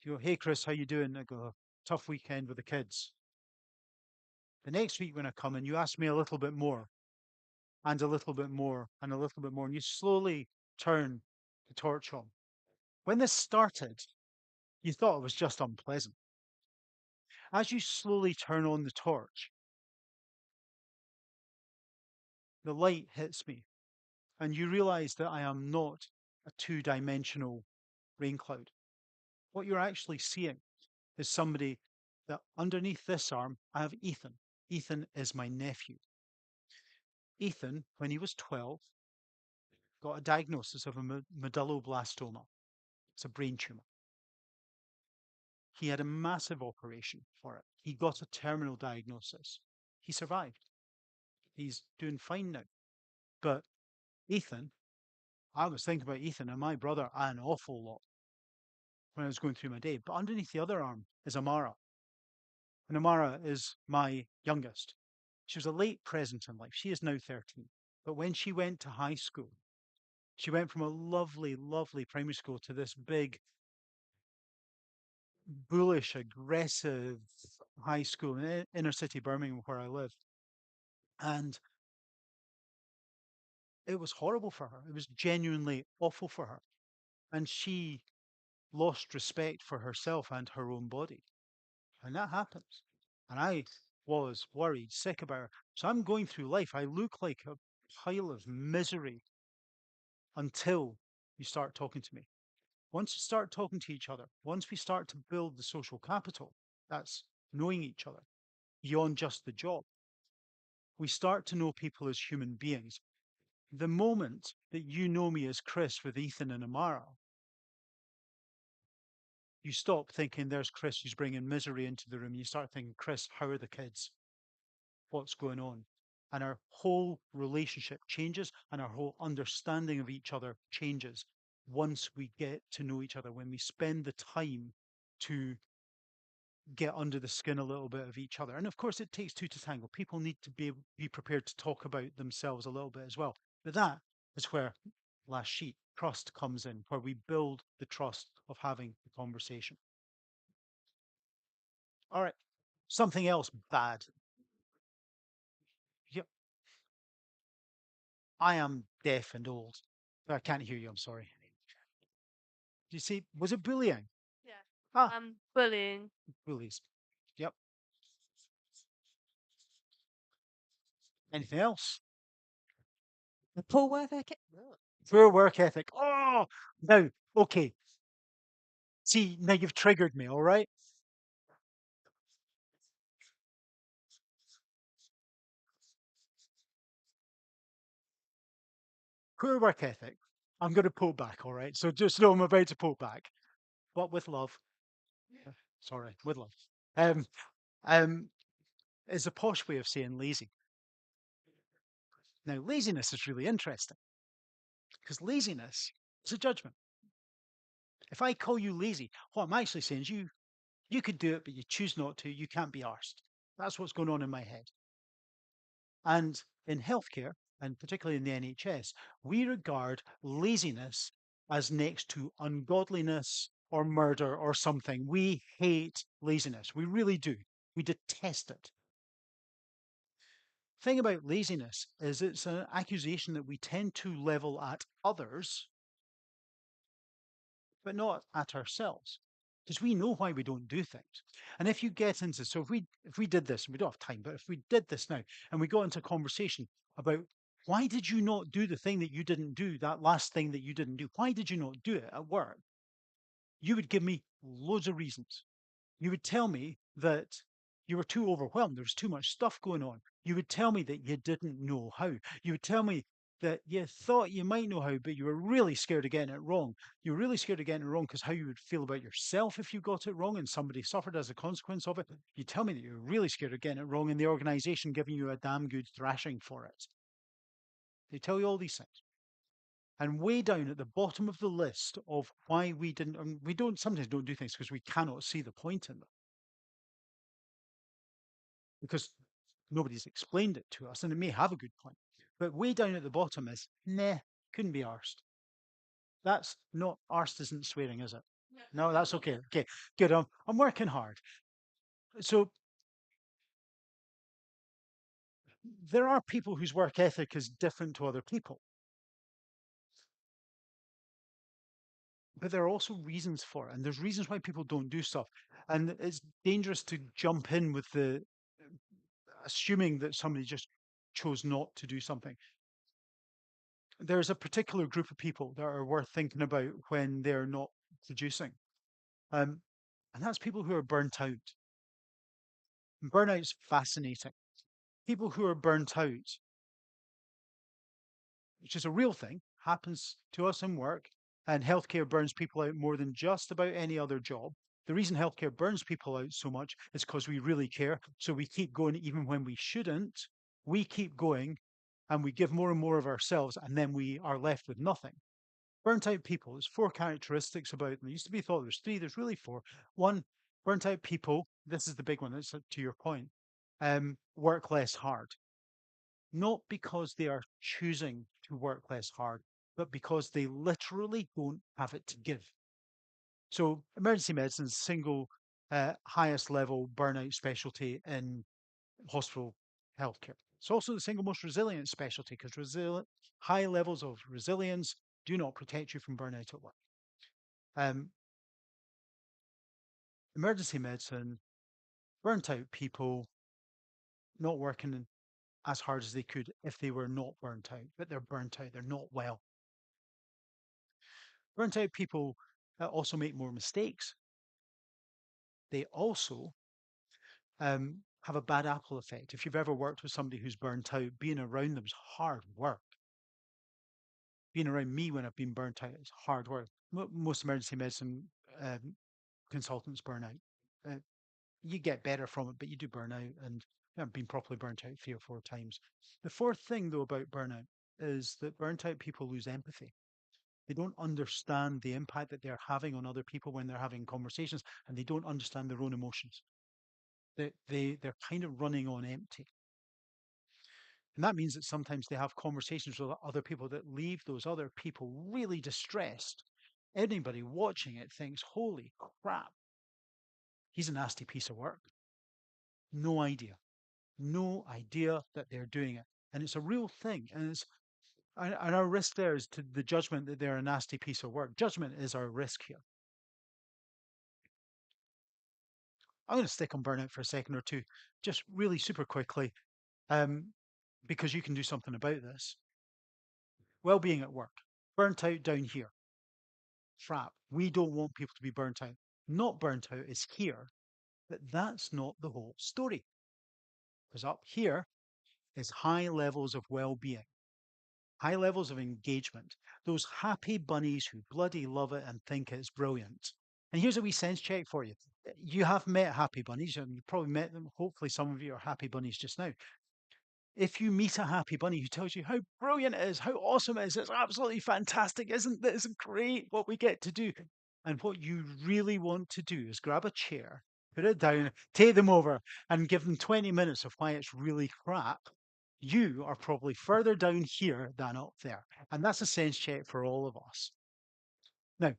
you go, "Hey, Chris, how you doing?" I go, "Tough weekend with the kids." The next week when I come in, you ask me a little bit more, and a little bit more, and a little bit more, and you slowly turn the torch on. When this started, you thought it was just unpleasant. As you slowly turn on the torch, the light hits me, and you realize that I am not a two-dimensional rain cloud. What you're actually seeing is somebody that underneath this arm, I have Ethan. Ethan is my nephew. Ethan, when he was 12, got a diagnosis of a medulloblastoma. It's a brain tumor. He had a massive operation for it. He got a terminal diagnosis. He survived. He's doing fine now. But Ethan, I was thinking about Ethan and my brother an awful lot when I was going through my day. But underneath the other arm is Amara. And Amara is my youngest. She was a late present in life. She is now 13. But when she went to high school, she went from a lovely, lovely primary school to this big, bullish, aggressive high school in inner city Birmingham, where I live. And it was horrible for her. It was genuinely awful for her. And she lost respect for herself and her own body. And that happens. And I was worried, sick about her. So I'm going through life. I look like a pile of misery until you start talking to me. Once you start talking to each other, once we start to build the social capital, that's knowing each other beyond just the job, we start to know people as human beings. The moment that you know me as Chris with Ethan and Amara, you stop thinking there's Chris who's bringing misery into the room. You start thinking, Chris, how are the kids? What's going on? And our whole relationship changes and our whole understanding of each other changes once we get to know each other, when we spend the time to get under the skin a little bit of each other. And of course, it takes two to tango. People need to be prepared to talk about themselves a little bit as well. But that is where last sheet trust comes in, where we build the trust of having the conversation. All right, something else bad. Yep. I am deaf and old. I can't hear you. I'm sorry. Do you see? Was it bullying? Yeah. Ah, Bullying. bullies. Yep. Anything else? The poor work ethic. Poor work ethic. Oh, now, okay. See, now you've triggered me, all right? Poor work ethic. I'm going to pull back, all right? So just know I'm about to pull back, but with love. Sorry, with love. Um, um, is a posh way of saying lazy. Now, laziness is really interesting because laziness is a judgment. If I call you lazy, what I'm actually saying is you could do it, but you choose not to. You can't be arsed. That's what's going on in my head. And in healthcare, and particularly in the NHS, we regard laziness as next to ungodliness or murder or something. We hate laziness. We really do. We detest it. Thing about laziness is it's an accusation that we tend to level at others, but not at ourselves. Because we know why we don't do things. And if you get into, so if we did this, and we don't have time, but if we did this now and we got into a conversation about why did you not do the thing that you didn't do, that last thing that you didn't do? Why did you not do it at work? You would give me loads of reasons. You would tell me that you were too overwhelmed. There was too much stuff going on. You would tell me that you didn't know how. You would tell me that you thought you might know how, but you were really scared of getting it wrong. You were really scared of getting it wrong because how you would feel about yourself if you got it wrong and somebody suffered as a consequence of it. You tell me that you're really scared of getting it wrong and the organization giving you a damn good thrashing for it. They tell you all these things. And way down at the bottom of the list of why we didn't, and we don't sometimes don't do things because we cannot see the point in them. Because nobody's explained it to us, and it may have a good point. But way down at the bottom is, nah, couldn't be arsed. That's not arsed isn't swearing, is it? No, that's okay. Okay, good. I'm working hard. So there are people whose work ethic is different to other people. But there are also reasons for it, and there's reasons why people don't do stuff. And it's dangerous to jump in with the assuming that somebody just chose not to do something. There's a particular group of people that are worth thinking about when they're not producing. And that's people who are burnt out. Burnout's fascinating. People who are burnt out, which is a real thing, happens to us in work, and healthcare burns people out more than just about any other job. The reason healthcare burns people out so much is because we really care. So we keep going even when we shouldn't. We keep going and we give more and more of ourselves, and then we are left with nothing. Burnt out people, there's four characteristics about them. There used to be thought there's three, there's really four. One, burnt out people, this is the big one, that's to your point, work less hard. Not because they are choosing to work less hard, but because they literally don't have it to give. So emergency medicine is single highest level burnout specialty in hospital healthcare. It's also the single most resilient specialty because high levels of resilience do not protect you from burnout at work. Emergency medicine, burnt out people not working as hard as they could if they were not burnt out, but they're burnt out, they're not well. Burnt out people also make more mistakes. They also have a bad apple effect. If you've ever worked with somebody who's burnt out, being around them is hard work. Being around me when I've been burnt out is hard work. Most emergency medicine consultants burn out. You get better from it, but you do burn out, and I've been properly burnt out 3 or 4 times. The fourth thing, though, about burnout is that burnt out people lose empathy. They don't understand the impact that they're having on other people when they're having conversations, and they don't understand their own emotions. They're kind of running on empty. And that means that sometimes they have conversations with other people that leave those other people really distressed. Anybody watching it thinks, holy crap, he's a nasty piece of work. No idea. No idea that they're doing it. And it's a real thing. And our risk there is to the judgment that they're a nasty piece of work. Judgment is our risk here. I'm going to stick on burnout for a second or two, just really super quickly, because you can do something about this. Well-being at work, burnt out down here. Crap, we don't want people to be burnt out. Not burnt out is here, but that's not the whole story. Because up here is high levels of well-being, high levels of engagement, those happy bunnies who bloody love it and think it's brilliant. And here's a wee sense check for you. You have met happy bunnies, and you've probably met them. Hopefully, some of you are happy bunnies just now. If you meet a happy bunny who tells you how brilliant it is, how awesome it is, it's absolutely fantastic, isn't this great what we get to do? And what you really want to do is grab a chair, put it down, take them over, and give them 20 minutes of why it's really crap. You are probably further down here than up there. And that's a sense check for all of us. Now,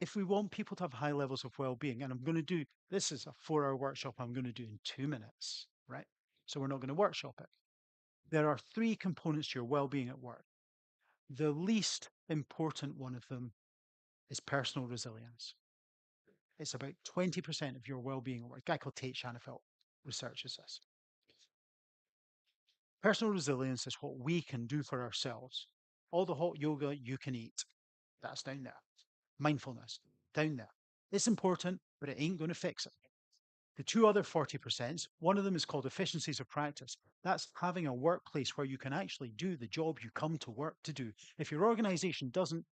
if we want people to have high levels of well-being, and I'm going to do, this is a 4-hour workshop I'm going to do in 2 minutes, right? So we're not going to workshop it. There are 3 components to your well-being at work. The least important one of them is personal resilience. It's about 20% of your well-being at work. A guy called Tate Shanafelt researches this. Personal resilience is what we can do for ourselves. All the hot yoga you can eat, that's down there. Mindfulness, down there. It's important, but it ain't going to fix it. The two other 40%, one of them is called efficiencies of practice. That's having a workplace where you can actually do the job you come to work to do. If your organization doesn't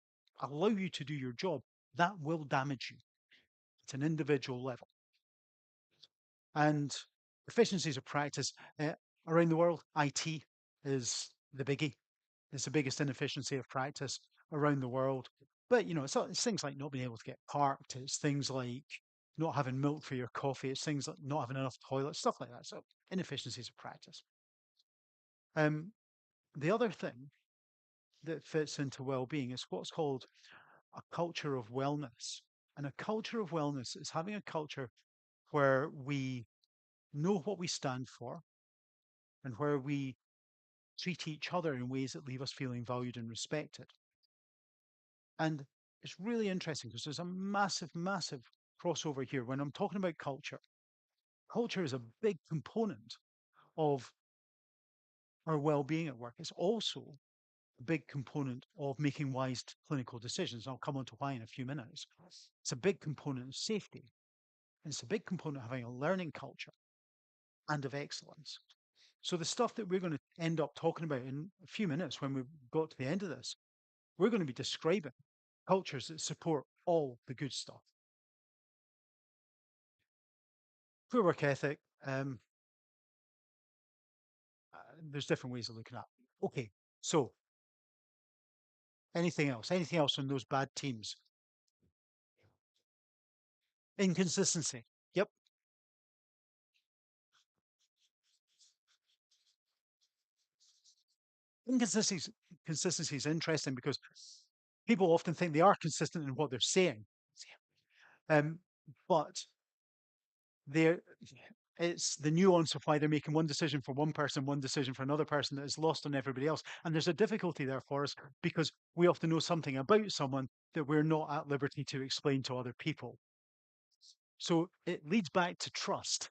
allow you to do your job, that will damage you at an individual level. And efficiencies of practice around the world, IT is the biggie. It's the biggest inefficiency of practice around the world. But it's things like not being able to get parked. It's things like not having milk for your coffee. It's things like not having enough toilets, stuff like that. So inefficiencies of practice. The other thing that fits into well-being is what's called a culture of wellness. And a culture of wellness is having a culture where we know what we stand for and where we treat each other in ways that leave us feeling valued and respected. And it's really interesting because there's a massive, massive crossover here. When I'm talking about culture, culture is a big component of our well-being at work. It's also a big component of making wise clinical decisions. I'll come on to why in a few minutes. It's a big component of safety. And it's a big component of having a learning culture and of excellence. So the stuff that we're going to end up talking about in a few minutes when we've got to the end of this, we're going to be describing cultures that support all the good stuff. Poor work ethic, there's different ways of looking at it. Okay, so anything else? Anything else on those bad teams? Inconsistency. Yep. Consistency is interesting because people often think they are consistent in what they're saying. But it's the nuance of why they're making one decision for one person, one decision for another person that is lost on everybody else. And there's a difficulty there for us because we often know something about someone that we're not at liberty to explain to other people. So it leads back to trust.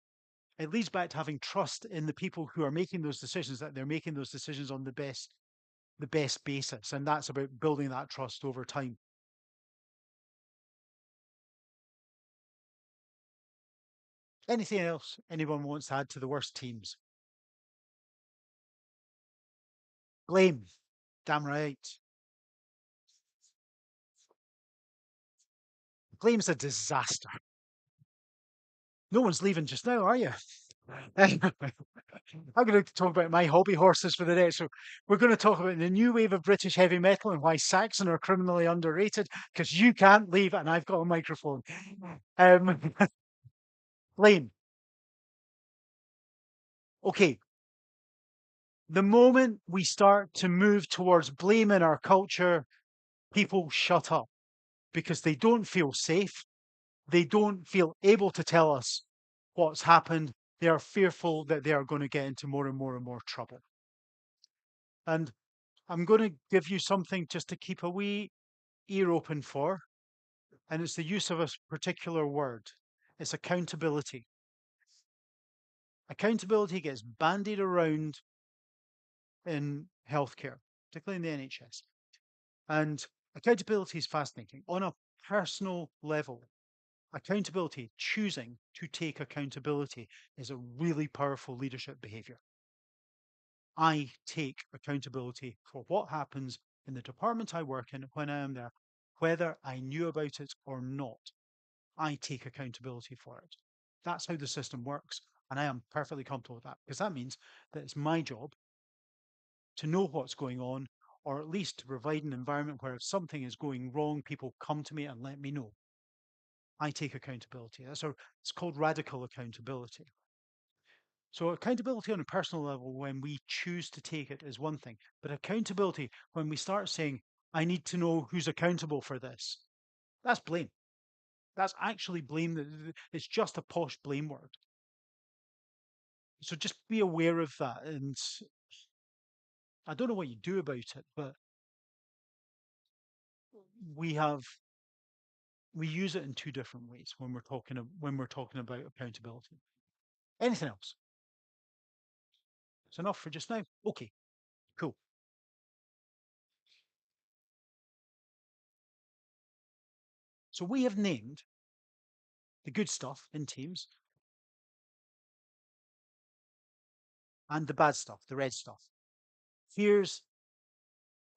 It leads back to having trust in the people who are making those decisions, that they're making those decisions on the best basis. And that's about building that trust over time. Anything else anyone wants to add to the worst teams? Blame. Damn right. Blame's a disaster. No one's leaving just now, are you? I'm going to talk about my hobby horses for the day. So we're going to talk about the new wave of British heavy metal and why Saxon are criminally underrated because you can't leave and I've got a microphone. Blame. Okay. The moment we start to move towards blame in our culture, people shut up because they don't feel safe. They don't feel able to tell us what's happened. They are fearful that they are going to get into more and more and more trouble. And I'm going to give you something just to keep a wee ear open for, and it's the use of a particular word. It's accountability. Accountability gets bandied around in healthcare, particularly in the NHS. And accountability is fascinating. On a personal level, accountability, choosing to take accountability, is a really powerful leadership behavior. I take accountability for what happens in the department I work in when I am there, whether I knew about it or not. I take accountability for it. That's how the system works. And I am perfectly comfortable with that because that means that it's my job to know what's going on, or at least to provide an environment where if something is going wrong, people come to me and let me know. I take accountability. It's called radical accountability. So accountability on a personal level, when we choose to take it, is one thing. But accountability, when we start saying, I need to know who's accountable for this, that's blame. That's actually blame. It's just a posh blame word. So just be aware of that. And I don't know what you do about it, but we use it in two different ways when we're talking about accountability. Anything else? It's enough for just now. Okay, cool. So we have named the good stuff in teams and the bad stuff, the red stuff. Here's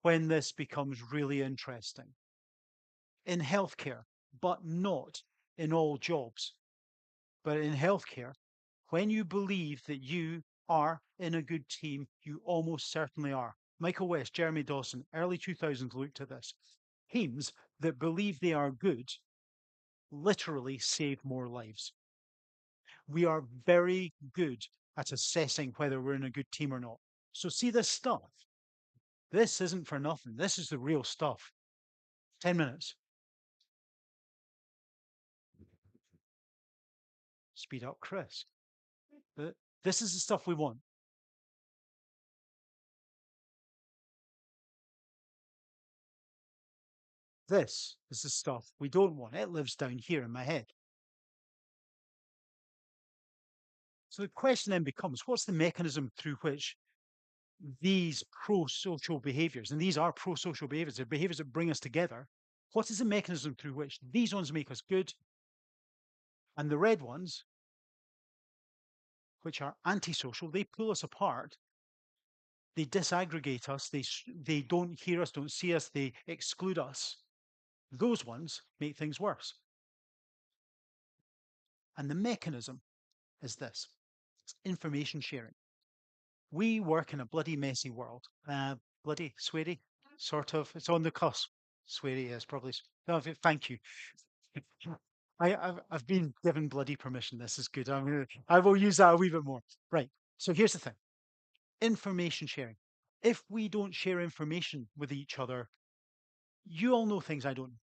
when this becomes really interesting. In healthcare, but not in all jobs, but in healthcare, when you believe that you are in a good team, you almost certainly are. Michael West, Jeremy Dawson, early 2000s looked at this. Teams that believe they are good literally save more lives. We are very good at assessing whether we're in a good team or not. So see this stuff. This isn't for nothing. This is the real stuff. 10 minutes. Speed up, Chris. This is the stuff we want. This is the stuff we don't want. It lives down here in my head. So the question then becomes, what's the mechanism through which these pro-social behaviors, and these are pro-social behaviors, they're behaviors that bring us together. What is the mechanism through which these ones make us good and the red ones, which are antisocial, they pull us apart, they disaggregate us, they don't hear us, don't see us, they exclude us. Those ones make things worse. And the mechanism is this. It's information sharing. We work in a bloody messy world. Bloody, sweary, sort of. It's on the cusp. Sweary is probably. No, thank you. I've been given bloody permission. This is good. I will use that a wee bit more. Right. So here's the thing. Information sharing. If we don't share information with each other, you all know things I don't know.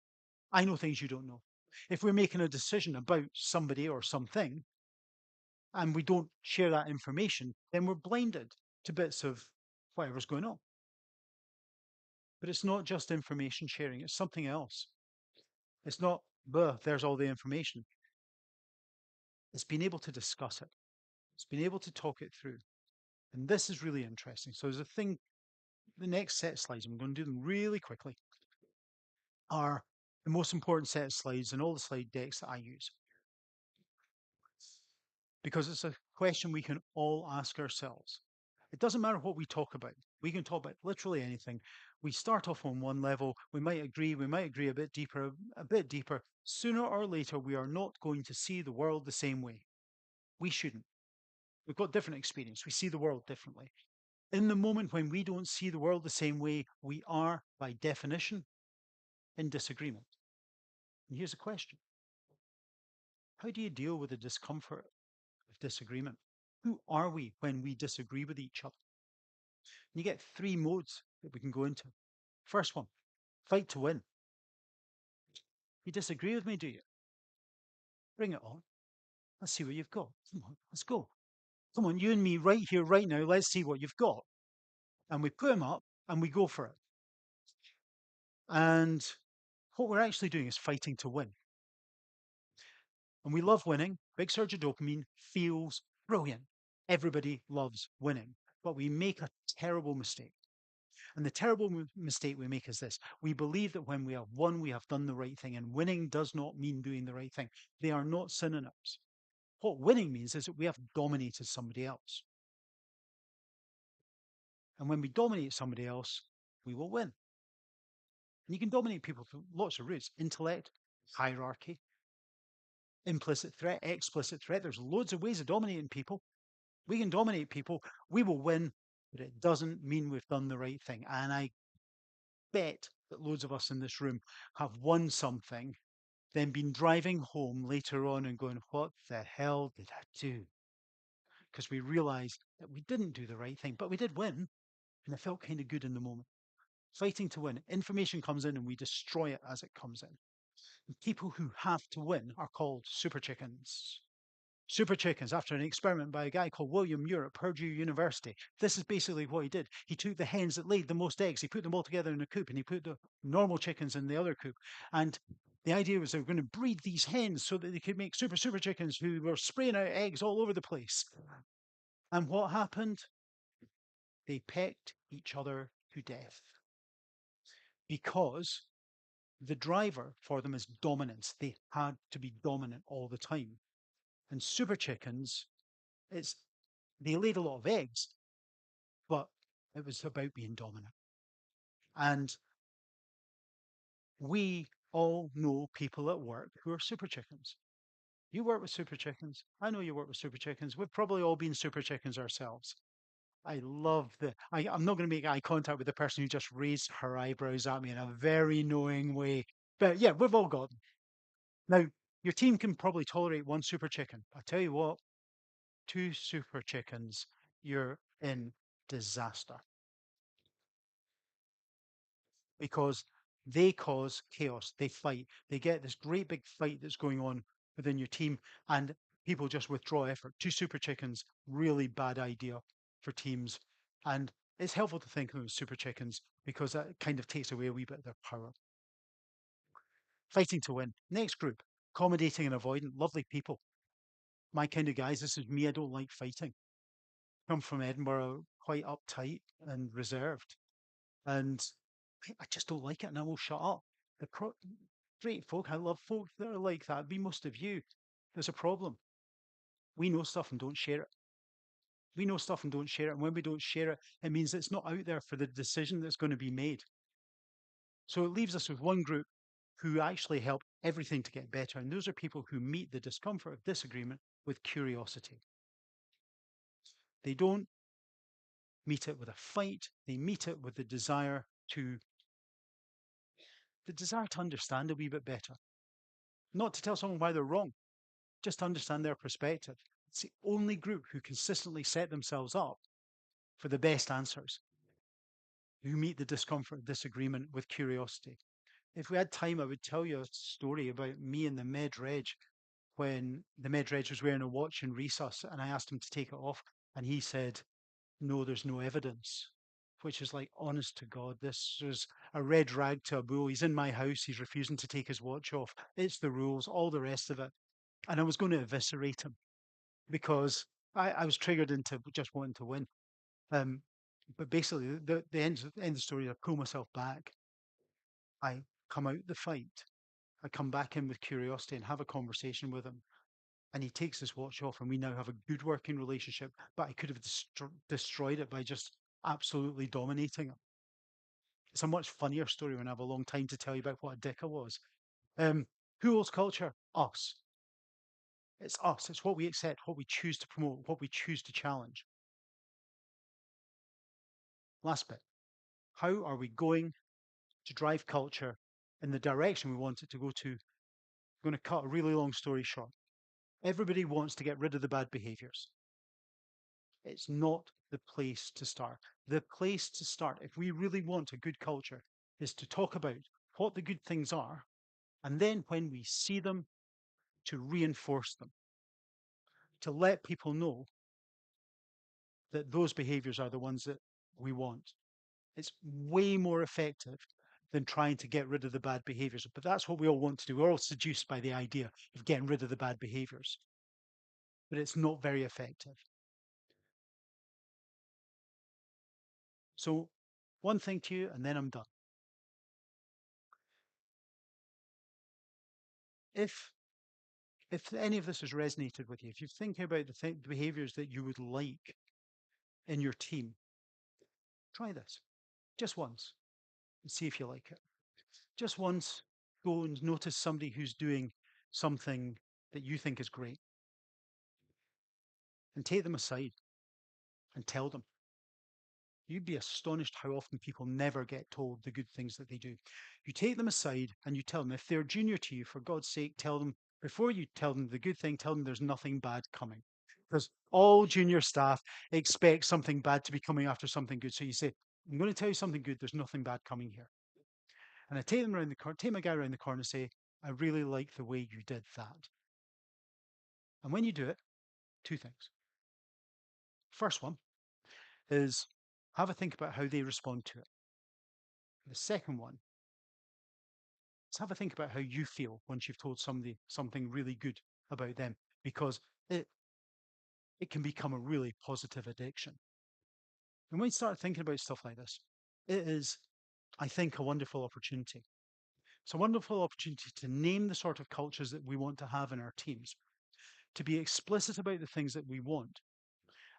I know things you don't know. If we're making a decision about somebody or something, and we don't share that information, then we're blinded to bits of whatever's going on. But it's not just information sharing, it's something else. It's not, there's all the information. It's being able to discuss it. It's being able to talk it through. And this is really interesting. So there's a thing, the next set of slides, I'm going to do them really quickly, are the most important set of slides in all the slide decks that I use. Because it's a question we can all ask ourselves. It doesn't matter what we talk about. We can talk about literally anything. We start off on one level. We might agree a bit deeper, a bit deeper. Sooner or later, we are not going to see the world the same way. We shouldn't. We've got different experience. We see the world differently. In the moment when we don't see the world the same way, we are, by definition, in disagreement. And here's a question. How do you deal with the discomfort of disagreement? Who are we when we disagree with each other? And you get three modes that we can go into. First one, fight to win. You disagree with me, do you? Bring it on. Let's see what you've got. Come on, let's go. Come on, you and me right here, right now. Let's see what you've got. And we put them up and we go for it. And what we're actually doing is fighting to win. And we love winning. Big surge of dopamine, feels brilliant. Everybody loves winning. But we make a terrible mistake. And the terrible mistake we make is this. We believe that when we have won, we have done the right thing. And winning does not mean doing the right thing. They are not synonyms. What winning means is that we have dominated somebody else. And when we dominate somebody else, we will win. And you can dominate people through lots of routes. Intellect, hierarchy, implicit threat, explicit threat. There's loads of ways of dominating people. We can dominate people. We will win, but it doesn't mean we've done the right thing. And I bet that loads of us in this room have won something, then been driving home later on and going, what the hell did I do? Because we realized that we didn't do the right thing, but we did win. And it felt kind of good in the moment. Fighting to win. Information comes in and we destroy it as it comes in. And people who have to win are called super chickens. Super chickens, after an experiment by a guy called William Muir at Purdue University. This is basically what he did. He took the hens that laid the most eggs, he put them all together in a coop, and he put the normal chickens in the other coop. And the idea was they were going to breed these hens so that they could make super chickens who were spraying out eggs all over the place. And what happened? They pecked each other to death. Because the driver for them is dominance. They had to be dominant all the time. And super chickens, they laid a lot of eggs, but it was about being dominant. And we all know people at work who are super chickens. You work with super chickens. I know you work with super chickens. We've probably all been super chickens ourselves. I'm not going to make eye contact with the person who just raised her eyebrows at me in a very knowing way. But yeah, we've all got them. Now, your team can probably tolerate one super chicken. I tell you what, two super chickens, you're in disaster. Because they cause chaos. They fight. They get this great big fight that's going on within your team, and people just withdraw effort. Two super chickens, really bad idea for teams. And it's helpful to think of them as super chickens because that kind of takes away a wee bit of their power. Fighting to win. Next group, accommodating and avoidant. Lovely people. My kind of guys. This is me. I don't like fighting. Come from Edinburgh, quite uptight and reserved. And I just don't like it, and I will shut up. The great folk, I love folk that are like that. Be most of you. There's a problem. We know stuff and don't share it. We know stuff and don't share it. And when we don't share it, it means it's not out there for the decision that's going to be made. So it leaves us with one group who actually help everything to get better. And those are people who meet the discomfort of disagreement with curiosity. They don't meet it with a fight. They meet it with the desire to understand a wee bit better. Not to tell someone why they're wrong, just to understand their perspective. It's the only group who consistently set themselves up for the best answers, who meet the discomfort of disagreement with curiosity. If we had time, I would tell you a story about me and the Med Reg when the Med Reg was wearing a watch in recess and I asked him to take it off and he said, no, there's no evidence, which is like, honest to God, this was a red rag to a bull. He's in my house. He's refusing to take his watch off. It's the rules, all the rest of it. And I was going to eviscerate him because I was triggered into just wanting to win. But basically, the end of the story, I pull myself back. I come out the fight. I come back in with curiosity and have a conversation with him. And he takes his watch off, and we now have a good working relationship. But I could have destroyed it by just absolutely dominating him. It's a much funnier story when I have a long time to tell you about what a dick I was. Who owns culture? Us. It's us. It's what we accept, what we choose to promote, what we choose to challenge. Last bit. How are we going to drive culture in the direction we want it to go to? I'm going to cut a really long story short. Everybody wants to get rid of the bad behaviors. It's not the place to start. The place to start, if we really want a good culture, is to talk about what the good things are, and then when we see them, to reinforce them, to let people know that those behaviors are the ones that we want. It's way more effective than trying to get rid of the bad behaviors. But that's what we all want to do. We're all seduced by the idea of getting rid of the bad behaviors. But it's not very effective. So one thing to you, and then I'm done. If any of this has resonated with you, if you're thinking about the behaviors that you would like in your team, try this just once and see if you like it. Just once, go and notice somebody who's doing something that you think is great and take them aside and tell them. You'd be astonished how often people never get told the good things that they do. You take them aside and you tell them, if they're junior to you, for God's sake, tell them, before you tell them the good thing, tell them there's nothing bad coming. Because all junior staff expect something bad to be coming after something good. So you say, I'm going to tell you something good, there's nothing bad coming here. And I take them around the corner, take my guy around the corner and say, I really like the way you did that. And when you do it, two things. First one is have a think about how they respond to it. The second one is have a think about how you feel once you've told somebody something really good about them, because it can become a really positive addiction. And when you start thinking about stuff like this, it is, I think, a wonderful opportunity. It's a wonderful opportunity to name the sort of cultures that we want to have in our teams, to be explicit about the things that we want,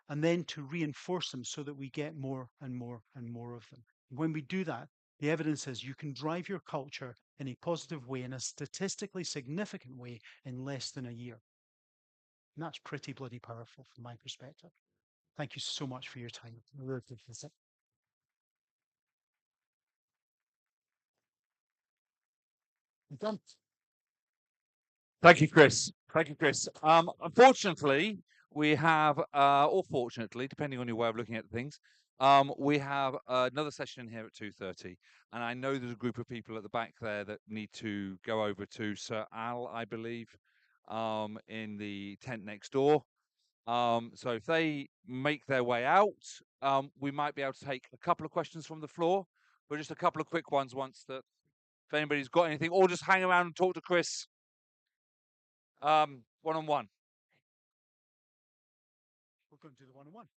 and then to reinforce them so that we get more and more and more of them. When we do that, the evidence is you can drive your culture in a positive way, in a statistically significant way, in less than a year. And that's pretty bloody powerful from my perspective. Thank you so much for your time. I really appreciate it. I'm done. Thank you, Chris. Thank you, Chris. Unfortunately, we have, or fortunately, depending on your way of looking at things, we have another session here at 2:30, and I know there's a group of people at the back there that need to go over to Sir Al, I believe, in the tent next door. So if they make their way out, we might be able to take a couple of questions from the floor, but just a couple of quick ones once that, if anybody's got anything, or just hang around and talk to Chris one-on-one. We're going to do the one-on-one.